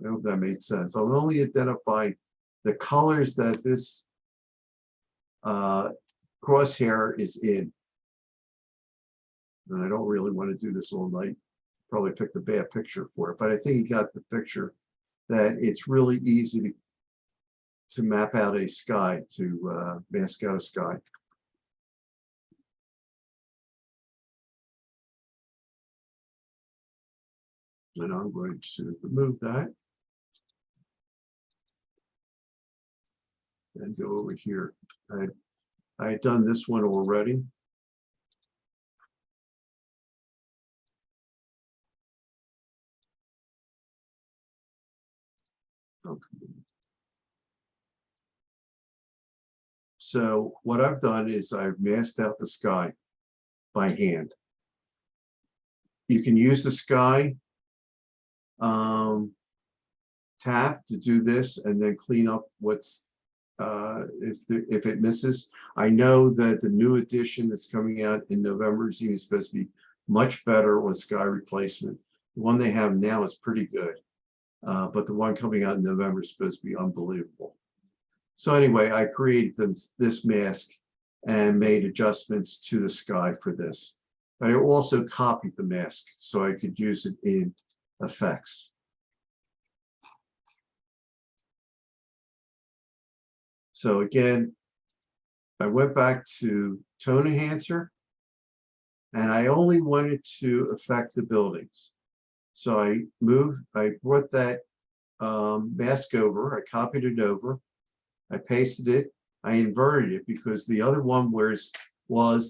I hope that made sense. I'm only identifying the colors that this crosshair is in. And I don't really want to do this all night. Probably picked a bad picture for it, but I think you got the picture that it's really easy to map out a sky, to mask out a sky. And I'm going to remove that. And go over here. I had done this one already. Okay. So what I've done is I've masked out the sky by hand. You can use the sky tab to do this and then clean up what's if it misses. I know that the new edition that's coming out in November is even supposed to be much better on sky replacement. The one they have now is pretty good, but the one coming out in November is supposed to be unbelievable. So anyway, I created this mask and made adjustments to the sky for this. But I also copied the mask so I could use it in effects. So again, I went back to tone enhancer and I only wanted to affect the buildings. So I brought that mask over, I copied it over, I pasted it, I inverted it because the other one was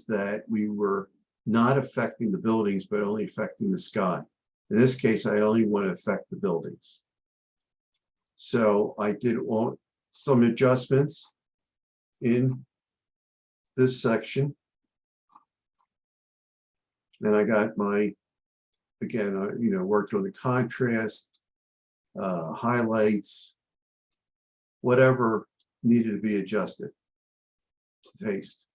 that we were not affecting the buildings, but only affecting the sky. In this case, I only want to affect the buildings. So I did some adjustments in this section. And I got my, again, worked on the contrast, highlights, whatever needed to be adjusted to taste.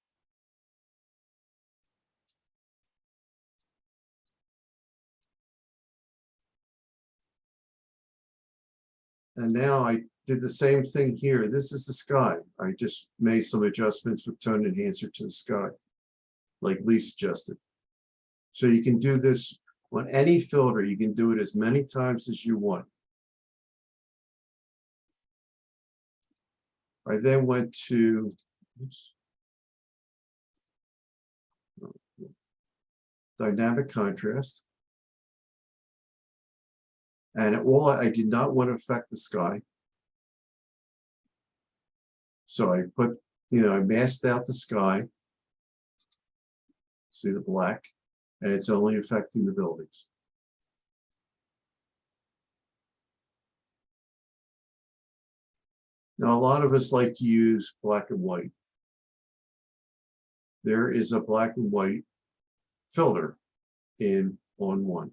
And now I did the same thing here. This is the sky. I just made some adjustments with tone enhancer to the sky, like least adjusted. So you can do this on any filter. You can do it as many times as you want. I then went to dynamic contrast. And I did not want to affect the sky. So I put, I masked out the sky. See the black, and it's only affecting the buildings. Now, a lot of us like to use black and white. There is a black and white filter in ON1.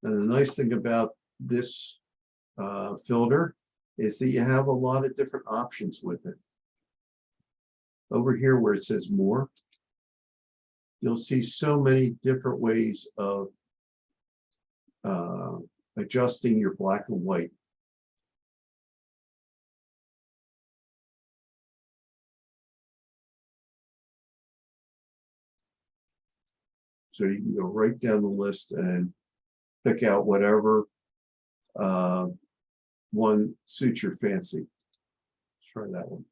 And the nice thing about this filter is that you have a lot of different options with it. Over here where it says more, you'll see so many different ways of adjusting your black and white. So you can go right down the list and pick out whatever one suits your fancy. Let's try that one.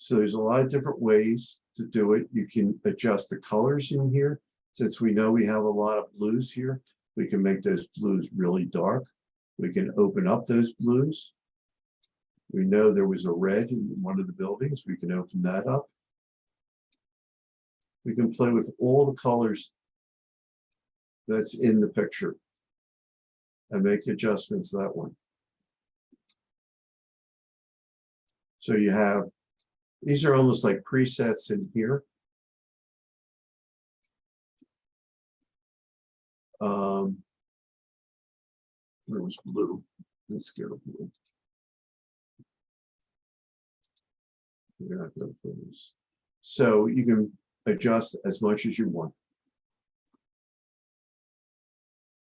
So there's a lot of different ways to do it. You can adjust the colors in here. Since we know we have a lot of blues here, we can make those blues really dark. We can open up those blues. We know there was a red in one of the buildings. We can open that up. We can play with all the colors that's in the picture and make adjustments that way. So you have, these are almost like presets in here. Where was blue? Let's go to blue. We're not going to put this. So you can adjust as much as you want.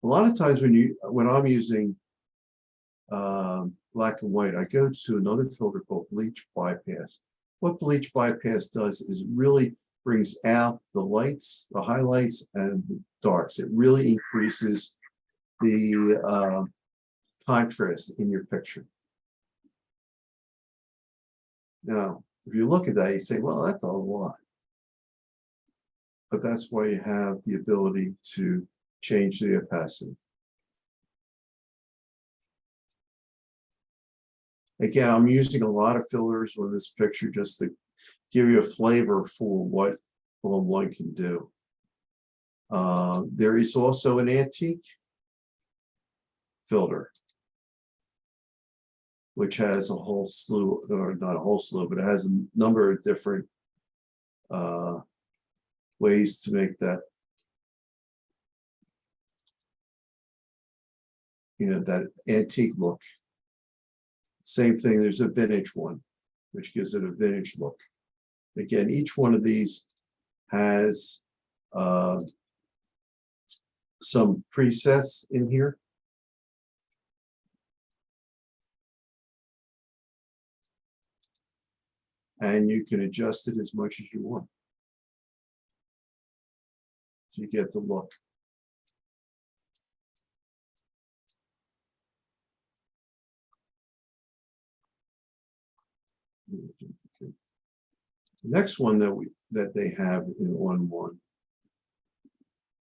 A lot of times when I'm using black and white, I go to another filter called bleach bypass. What bleach bypass does is really brings out the lights, the highlights, and the darks. It really increases the contrast in your picture. Now, if you look at that, you say, well, that's a lot. But that's why you have the ability to change the opacity. Again, I'm using a lot of filters with this picture just to give you a flavor for what ON1 can do. There is also an antique filter, which has a whole slew, or not a whole slew, but it has a number of different ways to make that, that antique look. Same thing, there's a vintage one, which gives it a vintage look. Again, each one of these has some presets in here. And you can adjust it as much as you want. You get the look. The next one that they have in ON1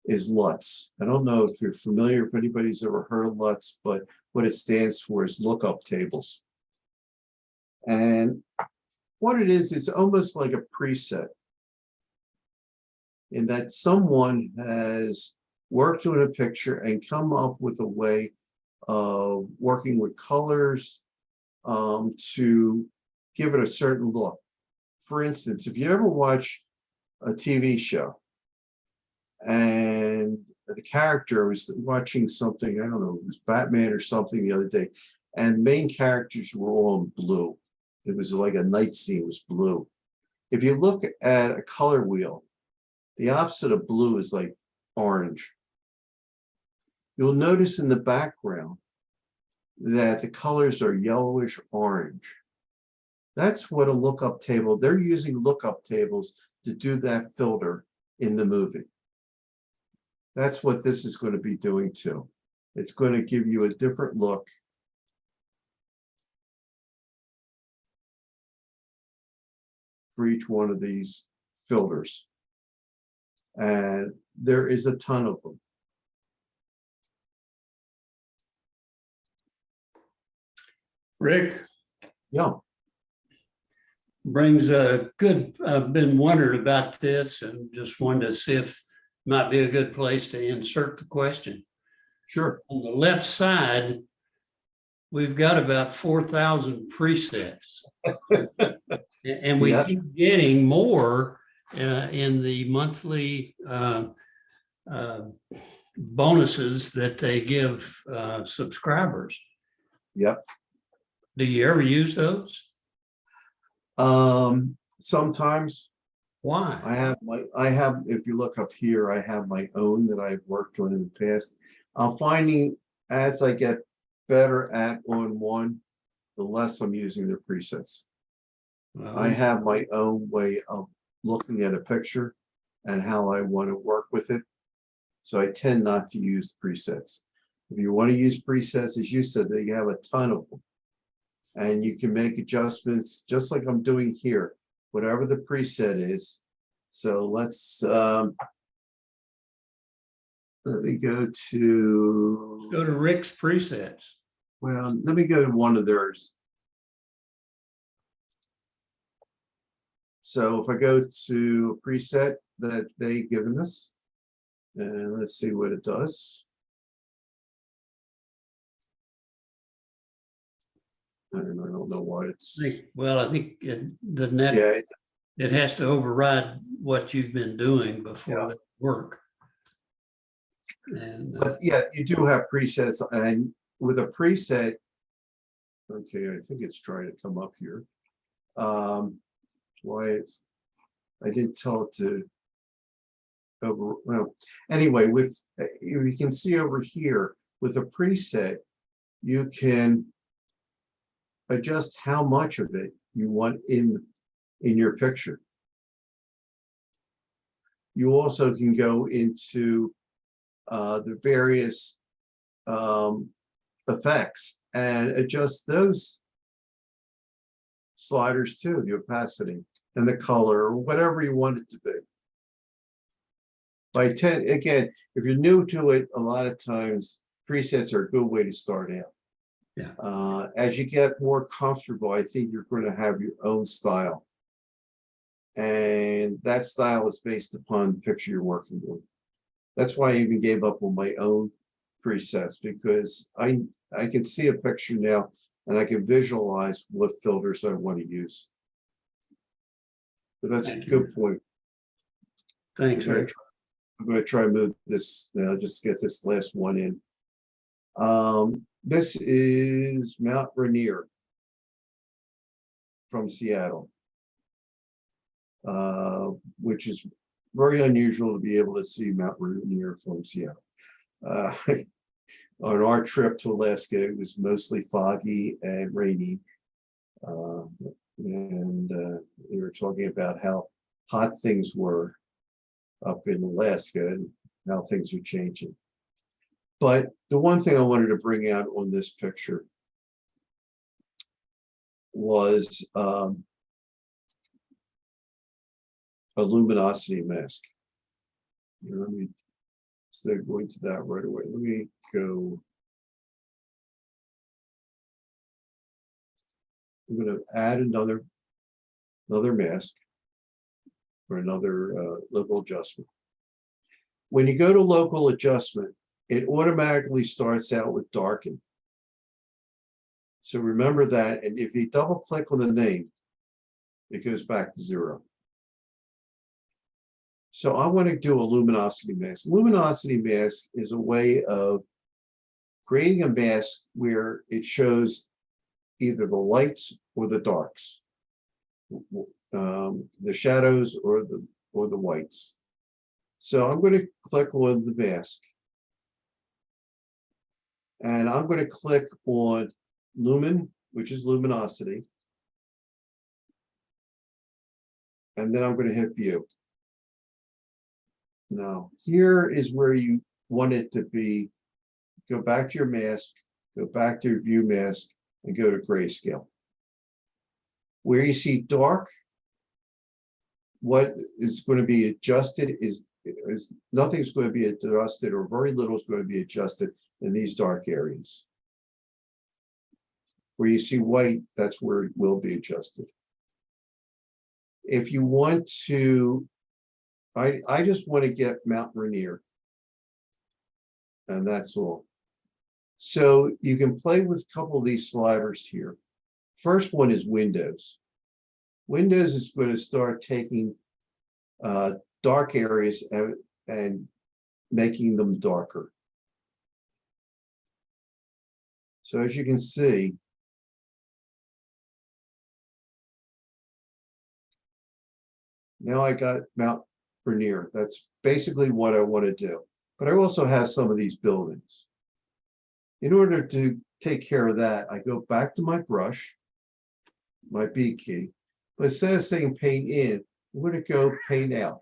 is LUTs. I don't know if you're familiar, if anybody's ever heard of LUTs, but what it stands for is lookup tables. And what it is, it's almost like a preset in that someone has worked on a picture and come up with a way of working with colors to give it a certain look. For instance, if you ever watch a TV show and the character was watching something, I don't know, it was Batman or something the other day, and main characters were all in blue. It was like a night scene was blue. If you look at a color wheel, the opposite of blue is like orange. You'll notice in the background that the colors are yellowish orange. That's what a lookup table, they're using lookup tables to do that filter in the movie. That's what this is going to be doing too. It's going to give you a different look. For each one of these filters. And there is a ton of them. Rick? Yeah. Brings a good, I've been wondering about this and just wanted to see if it might be a good place to insert the question. Sure. On the left side, we've got about 4,000 presets. And we keep getting more in the monthly bonuses that they give subscribers. Yep. Do you ever use those? Sometimes Why? I have, if you look up here, I have my own that I've worked on in the past. I'm finding as I get better at ON1, the less I'm using the presets. Well, I have my own way of looking at a picture and how I want to work with it. So I tend not to use presets. If you want to use presets, as you said, they have a ton of them. And you can make adjustments just like I'm doing here. whatever the preset is. So let's let me go to, Go to Rick's presets. well, let me go to one of theirs. So if I go to a preset that they've given us, and let's see what it does. And I don't know why it's, Well, I think the net, yeah, it has to override what you've been doing before that work. And but yeah, you do have presets, and with a preset, okay, I think it's trying to come up here. Why it's, I didn't tell it to over, well, anyway, with, you can see over here, with a preset, you can adjust how much of it you want in your picture. You also can go into the various effects and adjust those sliders too, the opacity and the color, or whatever you want it to be. By 10, again, if you're new to it, a lot of times presets are a good way to start out. Yeah. As you get more comfortable, I think you're going to have your own style. And that style is based upon the picture you're working with. That's why I even gave up on my own presets, because I can see a picture now and I can visualize what filters I want to use. But that's a good point. thanks, Rick. I'm going to try and move this now, just to get this last one in. This is Mount Rainier from Seattle, which is very unusual to be able to see Mount Rainier from Seattle. On our trip to Alaska, it was mostly foggy and rainy. They were talking about how hot things were up in Alaska and how things are changing. But the one thing I wanted to bring out on this picture was a luminosity mask. Let me, instead of going to that right away, let me go. I'm going to add another mask or another local adjustment. When you go to local adjustment, it automatically starts out with darken. So remember that, and if you double click on the name, it goes back to 0. So I want to do a luminosity mask. Luminosity mask is a way of creating a mask where it shows either the lights or the darks, the shadows or the whites. So I'm going to click on the mask. And I'm going to click on lumen, which is luminosity. And then I'm going to hit view. Now, here is where you want it to be. Go back to your mask, go back to your view mask, and go to grayscale. Where you see dark, what is going to be adjusted is nothing's going to be adjusted, or very little is going to be adjusted in these dark areas. Where you see white, that's where it will be adjusted. If you want to, I just want to get Mount Rainier, and that's all. So you can play with a couple of these sliders here. First one is Windows. Windows is going to start taking dark areas and making them darker. So as you can see, now I got Mount Rainier. That's basically what I want to do. But I also have some of these buildings. In order to take care of that, I go back to my brush, my B key, but instead of saying paint in, I'm going to go paint out.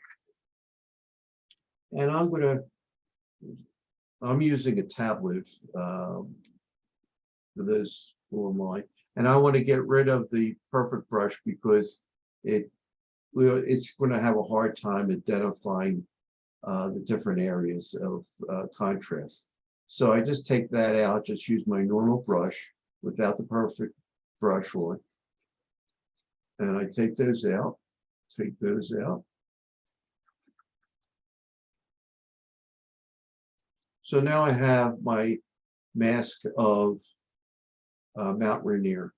And I'm using a tablet for this for mine. And I want to get rid of the perfect brush because it it's going to have a hard time identifying the different areas of contrast. So I just take that out, just use my normal brush without the perfect brush on. And I take those out, take those out. So now I have my mask of Mount Rainier.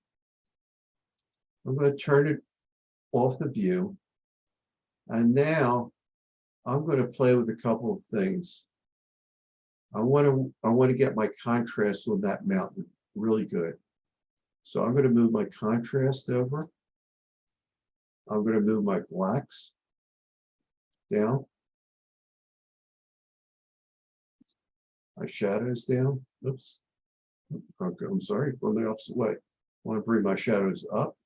I'm going to turn it off the view. And now I'm going to play with a couple of things. I want to get my contrast on that mountain really good. So I'm going to move my contrast over. I'm going to move my blacks down. My shadows down. Oops. Okay, I'm sorry, going the opposite way. I want to bring my shadows up.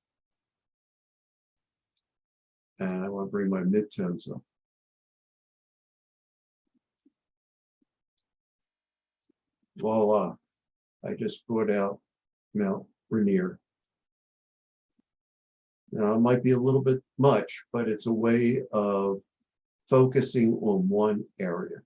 And I want to bring my midtones up. Voila. I just brought out Mount Rainier. Now, it might be a little bit much, but it's a way of focusing on one area.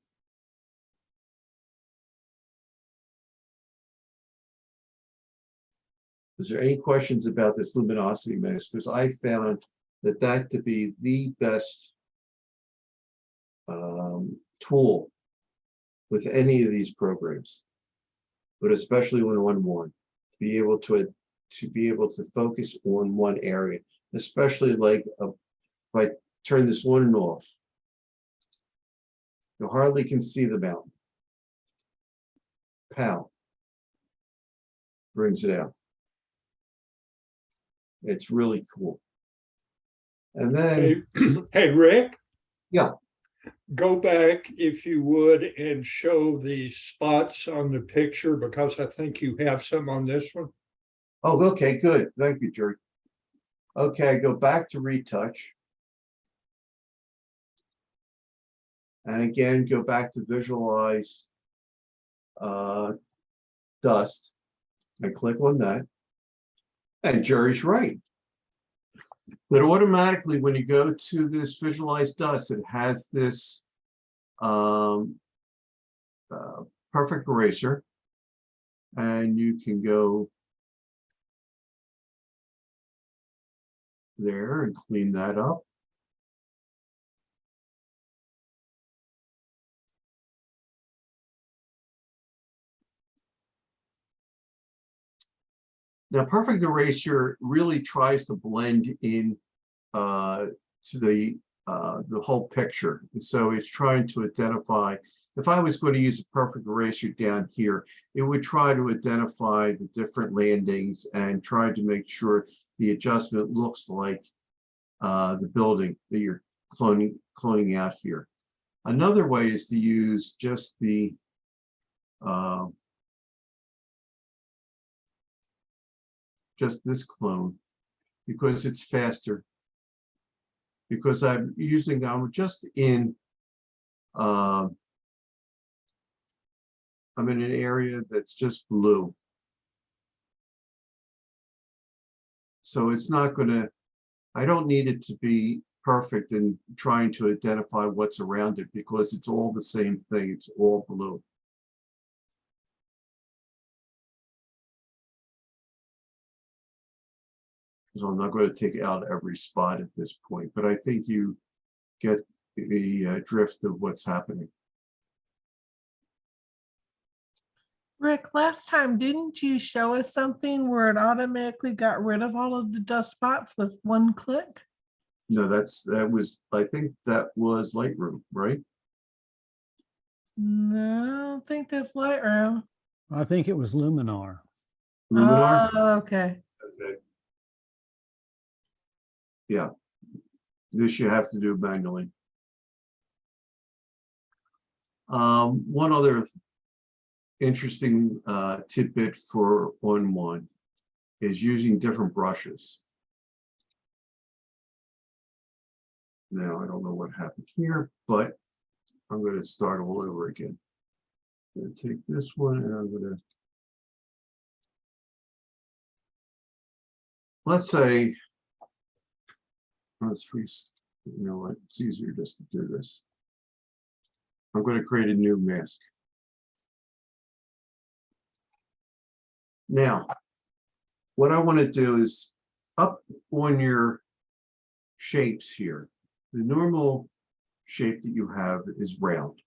Is there any questions about this luminosity mask? Because I found that to be the best tool with any of these programs, but especially when ON1, to be able to focus on one area, especially like if I turn this one off, you hardly can see the mountain. Pow, brings it out. It's really cool. And then, Hey, Rick? Yeah. Go back, if you would, and show the spots on the picture, because I think you have some on this one. oh, okay, good. Thank you, Jerry. Okay, go back to retouch. And again, go back to visualize dust and click on that. And Jerry's right. But automatically, when you go to this visualize dust, it has this perfect eraser. And you can go there and clean that up. Now, perfect erasure really tries to blend in to the whole picture. So it's trying to identify, if I was going to use a perfect erasure down here, it would try to identify the different landings and try to make sure the adjustment looks like the building that you're cloning out here. Another way is to use just the just this clone, because it's faster. Because I'm just in, I'm in an area that's just blue. So it's not gonna, I don't need it to be perfect in trying to identify what's around it, because it's all the same thing, it's all blue. So I'm not going to take out every spot at this point, but I think you get the drift of what's happening. Rick, last time, didn't you show us something where it automatically got rid of all of the dust spots with one click? No, I think that was Lightroom, right? No, I don't think that's Lightroom. I think it was Luminar. Luminar? Oh, okay. Okay. Yeah. This you have to do manually. One other interesting tidbit for ON1 is using different brushes. Now, I don't know what happened here, but I'm going to start all over again. I'm going to take this one and I'm going to, let's say, let's You know what? It's easier just to do this. I'm going to create a new mask. Now, what I want to do is up on your shapes here. The normal shape that you have is round.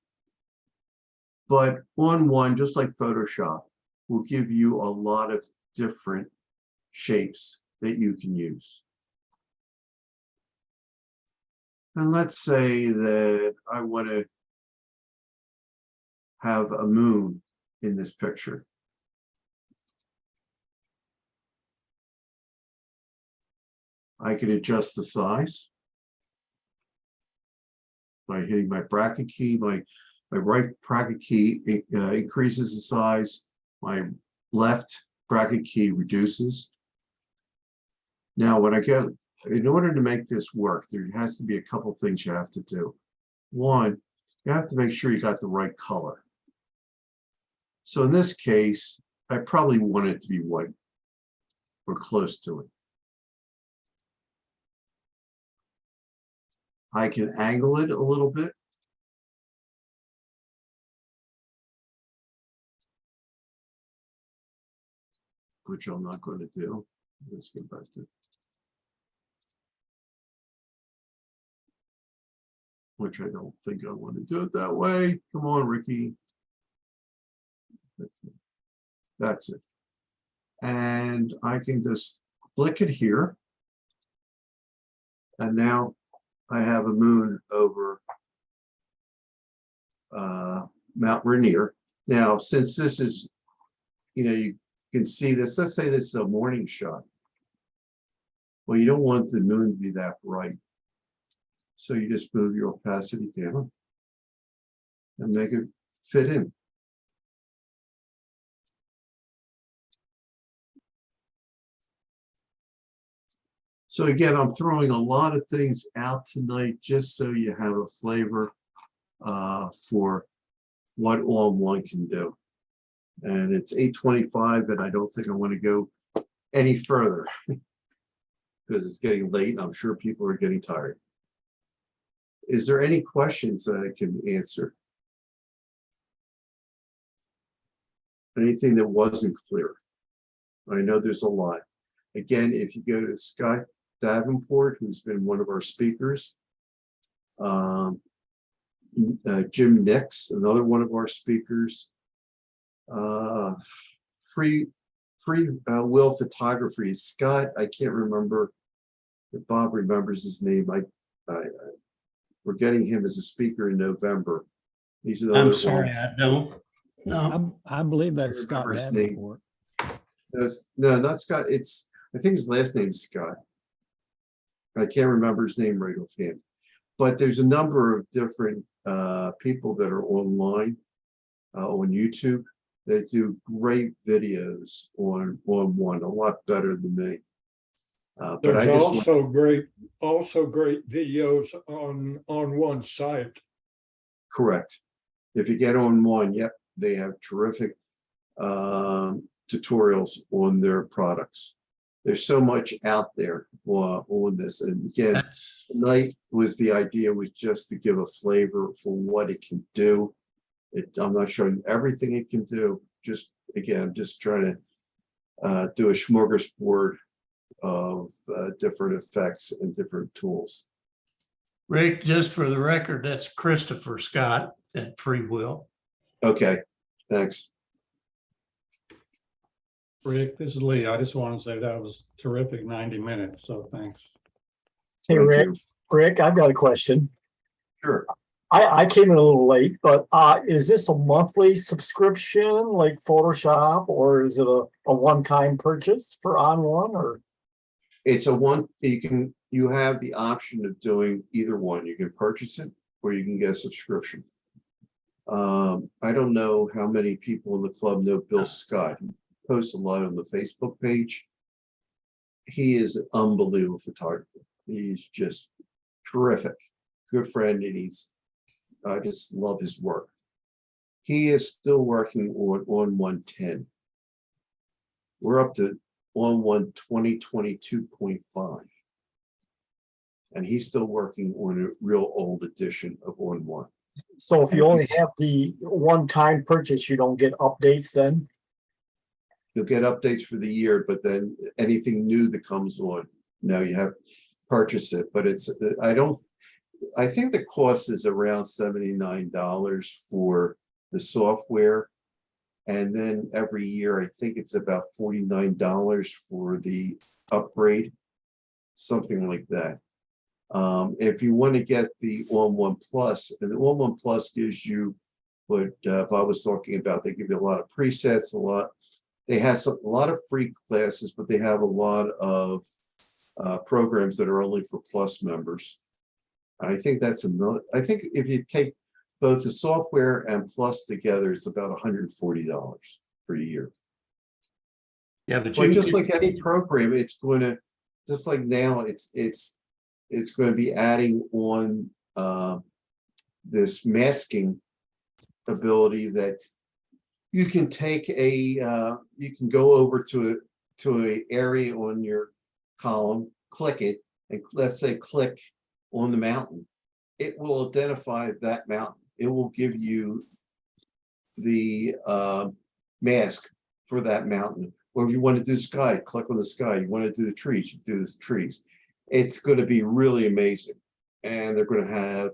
But ON1, just like Photoshop, will give you a lot of different shapes that you can use. And let's say that I want to have a moon in this picture. I can adjust the size by hitting my bracket key. My right bracket key increases the size. My left bracket key reduces. Now, when I get, in order to make this work, there has to be a couple things you have to do. One, you have to make sure you got the right color. So in this case, I probably want it to be white or close to it. I can angle it a little bit. Which I'm not going to do. Let's get back to, which I don't think I want to do it that way. Come on, Ricky. That's it. And I can just click it here. And now I have a moon over Mount Rainier. Now, since this is, you can see this, let's say this is a morning shot. Well, you don't want the moon to be that bright. So you just move your opacity down and make it fit in. So again, I'm throwing a lot of things out tonight just so you have a flavor for what ON1 can do. And it's 8:25, and I don't think I want to go any further because it's getting late. I'm sure people are getting tired. Is there any questions that I can answer? Anything that wasn't clear? I know there's a lot. Again, if you go to Scott Davenport, who's been one of our speakers, Jim Nix, another one of our speakers, free will photography. Scott, I can't remember if Bob remembers his name. We're getting him as a speaker in November. He's another I'm sorry, I don't. No, I believe that's Scott remember his name. Davenport. No, not Scott. I think his last name is Scott. I can't remember his name right offhand. But there's a number of different people that are online on YouTube that do great videos on ON1, a lot better than me. But There's I just also great videos on one site. correct. If you get ON1, yep, they have terrific tutorials on their products. There's so much out there on this. And again, tonight was the idea was just to give a flavor for what it can do. I'm not showing everything it can do. Just again, just trying to do a smorgasbord of different effects and different tools. Rick, just for the record, that's Christopher Scott at Free Will. Okay, thanks. Rick, this is Lee. I just want to say that was terrific 90 minutes, so thanks. Hey, Thank Rick. you. Rick, I've got a question. Sure. I came in a little late, but is this a monthly subscription like Photoshop, or is it a one-time purchase for ON1? Or It's a one, you have the option of doing either one. You can purchase it or you can get a subscription. I don't know how many people in the club know Bill Scott. He posts a lot on the Facebook page. He is an unbelievable photographer. He's just terrific, good friend, and I just love his work. He is still working on ON110. We're up to ON1 2022.5. And he's still working on a real old edition of ON1. So if you only have the one-time purchase, you don't get updates then? You'll get updates for the year, but then anything new that comes on, now you have to purchase it. But it's, I think the cost is around $79 for the software. And then every year, I think it's about $49 for the upgrade, something like that. If you want to get the ON1 Plus, and the ON1 Plus gives you what Bob was talking about. They give you a lot of presets, they have a lot of free classes, but they have a lot of programs that are only for Plus members. I think that's another, I think if you take both the software and Plus together, it's about $140 per year. Yeah, but But you just can- like any program, it's going to, just like now, it's going to be adding on this masking ability that you can take you can go over to an area on your column, click it, and let's say click on the mountain. It will identify that mountain. It will give you the mask for that mountain. Or if you want to do the sky, click on the sky. You want to do the trees, you do the trees. It's going to be really amazing. And they're going to have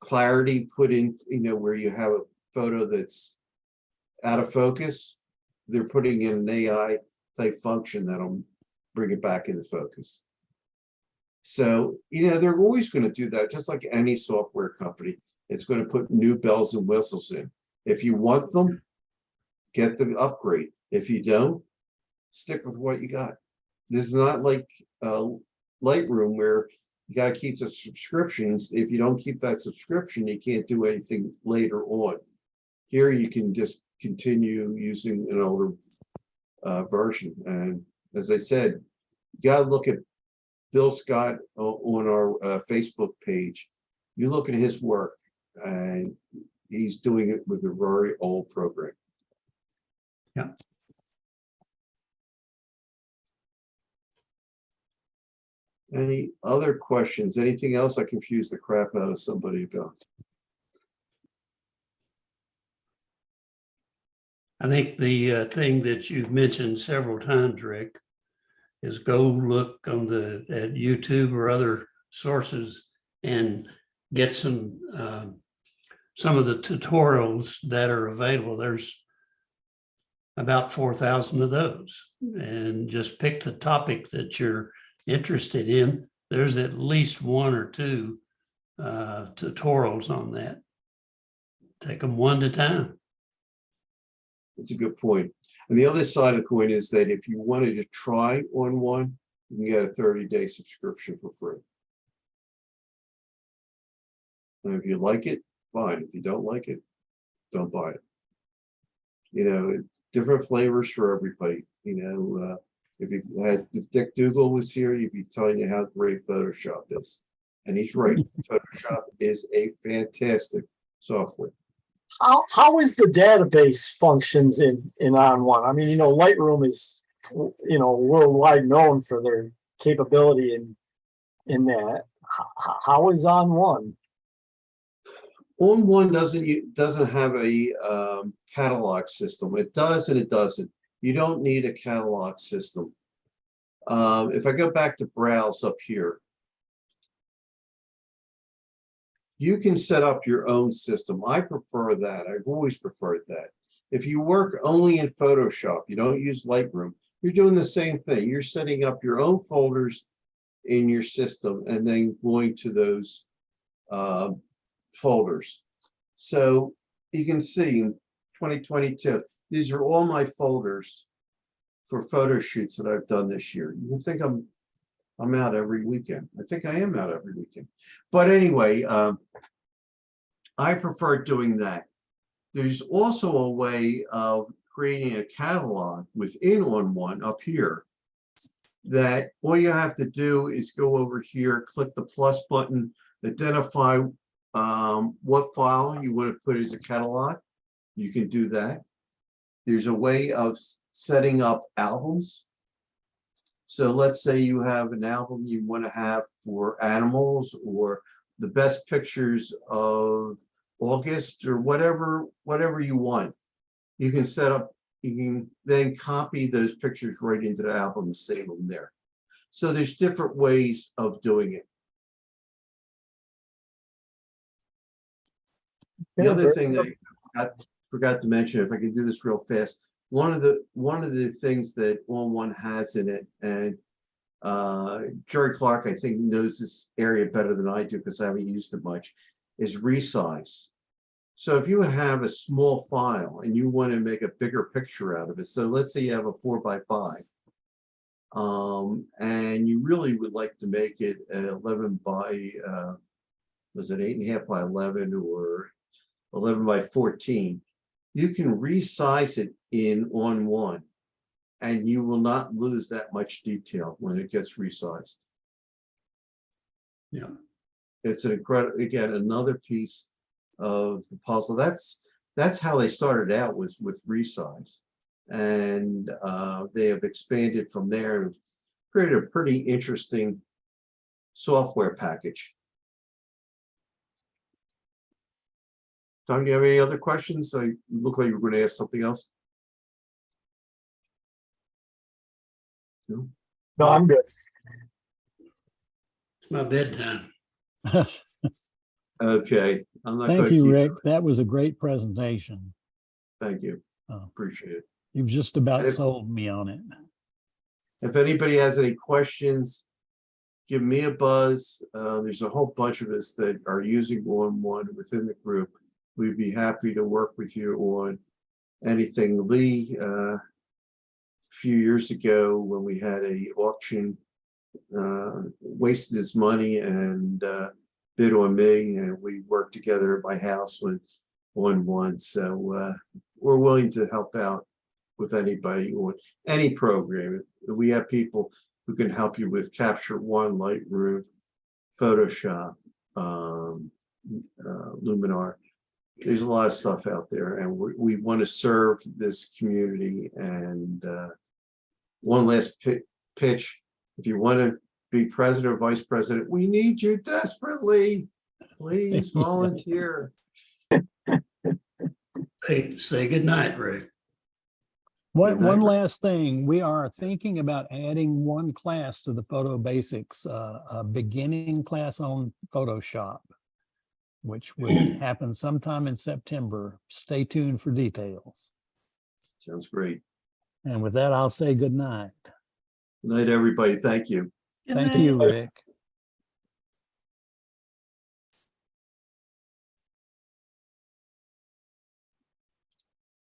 clarity put in, where you have a photo that's out of focus. They're putting in an AI type function that'll bring it back into focus. So, they're always going to do that, just like any software company. It's going to put new bells and whistles in. If you want them, get the upgrade. If you don't, stick with what you got. This is not like Lightroom where you got to keep the subscriptions. If you don't keep that subscription, you can't do anything later on. Here you can just continue using an older version. And as I said, you got to look at Bill Scott on our Facebook page. You look at his work, and he's doing it with a very old program. Yeah. Any other questions? Anything else I confused the crap out of somebody about? I think the thing that you've mentioned several times, Rick, is go look on at YouTube or other sources and get some of the tutorials that are available. There's about 4,000 of those, and just pick the topic that you're interested in. There's at least one or two tutorials on that. Take them one at a time. That's a good point. And the other side of the coin is that if you wanted to try ON1, you can get a 30-day subscription for free. And if you like it, fine. If you don't like it, don't buy it. It's different flavors for everybody. If Dick Dougal was here, he'd be telling you how great Photoshop is. And he's right. Photoshop is a fantastic software. How is the database functions in ON1? I mean, Lightroom is, worldwide known for their capability in that. How is ON1? ON1 doesn't have a catalog system. It does and it doesn't. You don't need a catalog system. If I go back to browse up here, you can set up your own system. I prefer that. I've always preferred that. If you work only in Photoshop, you don't use Lightroom, you're doing the same thing. You're setting up your own folders in your system and then going to those folders. So you can see in 2022, these are all my folders for photo shoots that I've done this year. You can think I'm out every weekend. I think I am out every weekend. But anyway, I prefer doing that. There's also a way of creating a catalog within ON1 up here that all you have to do is go over here, click the plus button, identify what file you want to put as a catalog. You can do that. There's a way of setting up albums. So let's say you have an album you want to have for animals, or the best pictures of August, or whatever you want. You can set up, you can then copy those pictures right into the album and save them there. So there's different ways of doing it. The Yeah, other very thing I forgot to mention, if I can do this real fast, one of the things that ON1 has in it, and Jerry Clark, I think, knows this area better than I do because I haven't used it much, is resize. So if you have a small file and you want to make a bigger picture out of it, so let's say you have a 4x5, and you really would like to make it 11 by, was it 8.5 by 11 or 11 by 14, you can resize it in ON1, and you will not lose that much detail when it gets resized. Yeah. It's an incredible, again, another piece of the puzzle. That's how they started out, was with resize, and they have expanded from there and created a pretty interesting software package. Tom, do you have any other questions? I look like you were going to ask something else. No? No, I'm good. It's my bedtime. Okay. I'm not Thank going to you, keep. Rick. That was a great presentation. Thank you. Oh. Appreciate it. You've just about And if- sold me on it. If anybody has any questions, give me a buzz. There's a whole bunch of us that are using ON1 within the group. We'd be happy to work with you on anything. Lee, a few years ago when we had a auction, wasted his money and bid on me, and we worked together at my house with ON1. So we're willing to help out with anybody on any program. We have people who can help you with Capture One, Lightroom, Photoshop, Luminar. There's a lot of stuff out there, and we want to serve this community. And one last pitch: if you want to be president or vice president, we need you desperately. Please volunteer. Hey, say goodnight, Rick. Good night, One Rick. last thing, we are thinking about adding one class to the Photo Basics, a beginning class on Photoshop, which will happen sometime in September. Stay tuned for details. Sounds great. And with that, I'll say good night. Good night, everybody. Thank you. Good Thank night. you, Rick.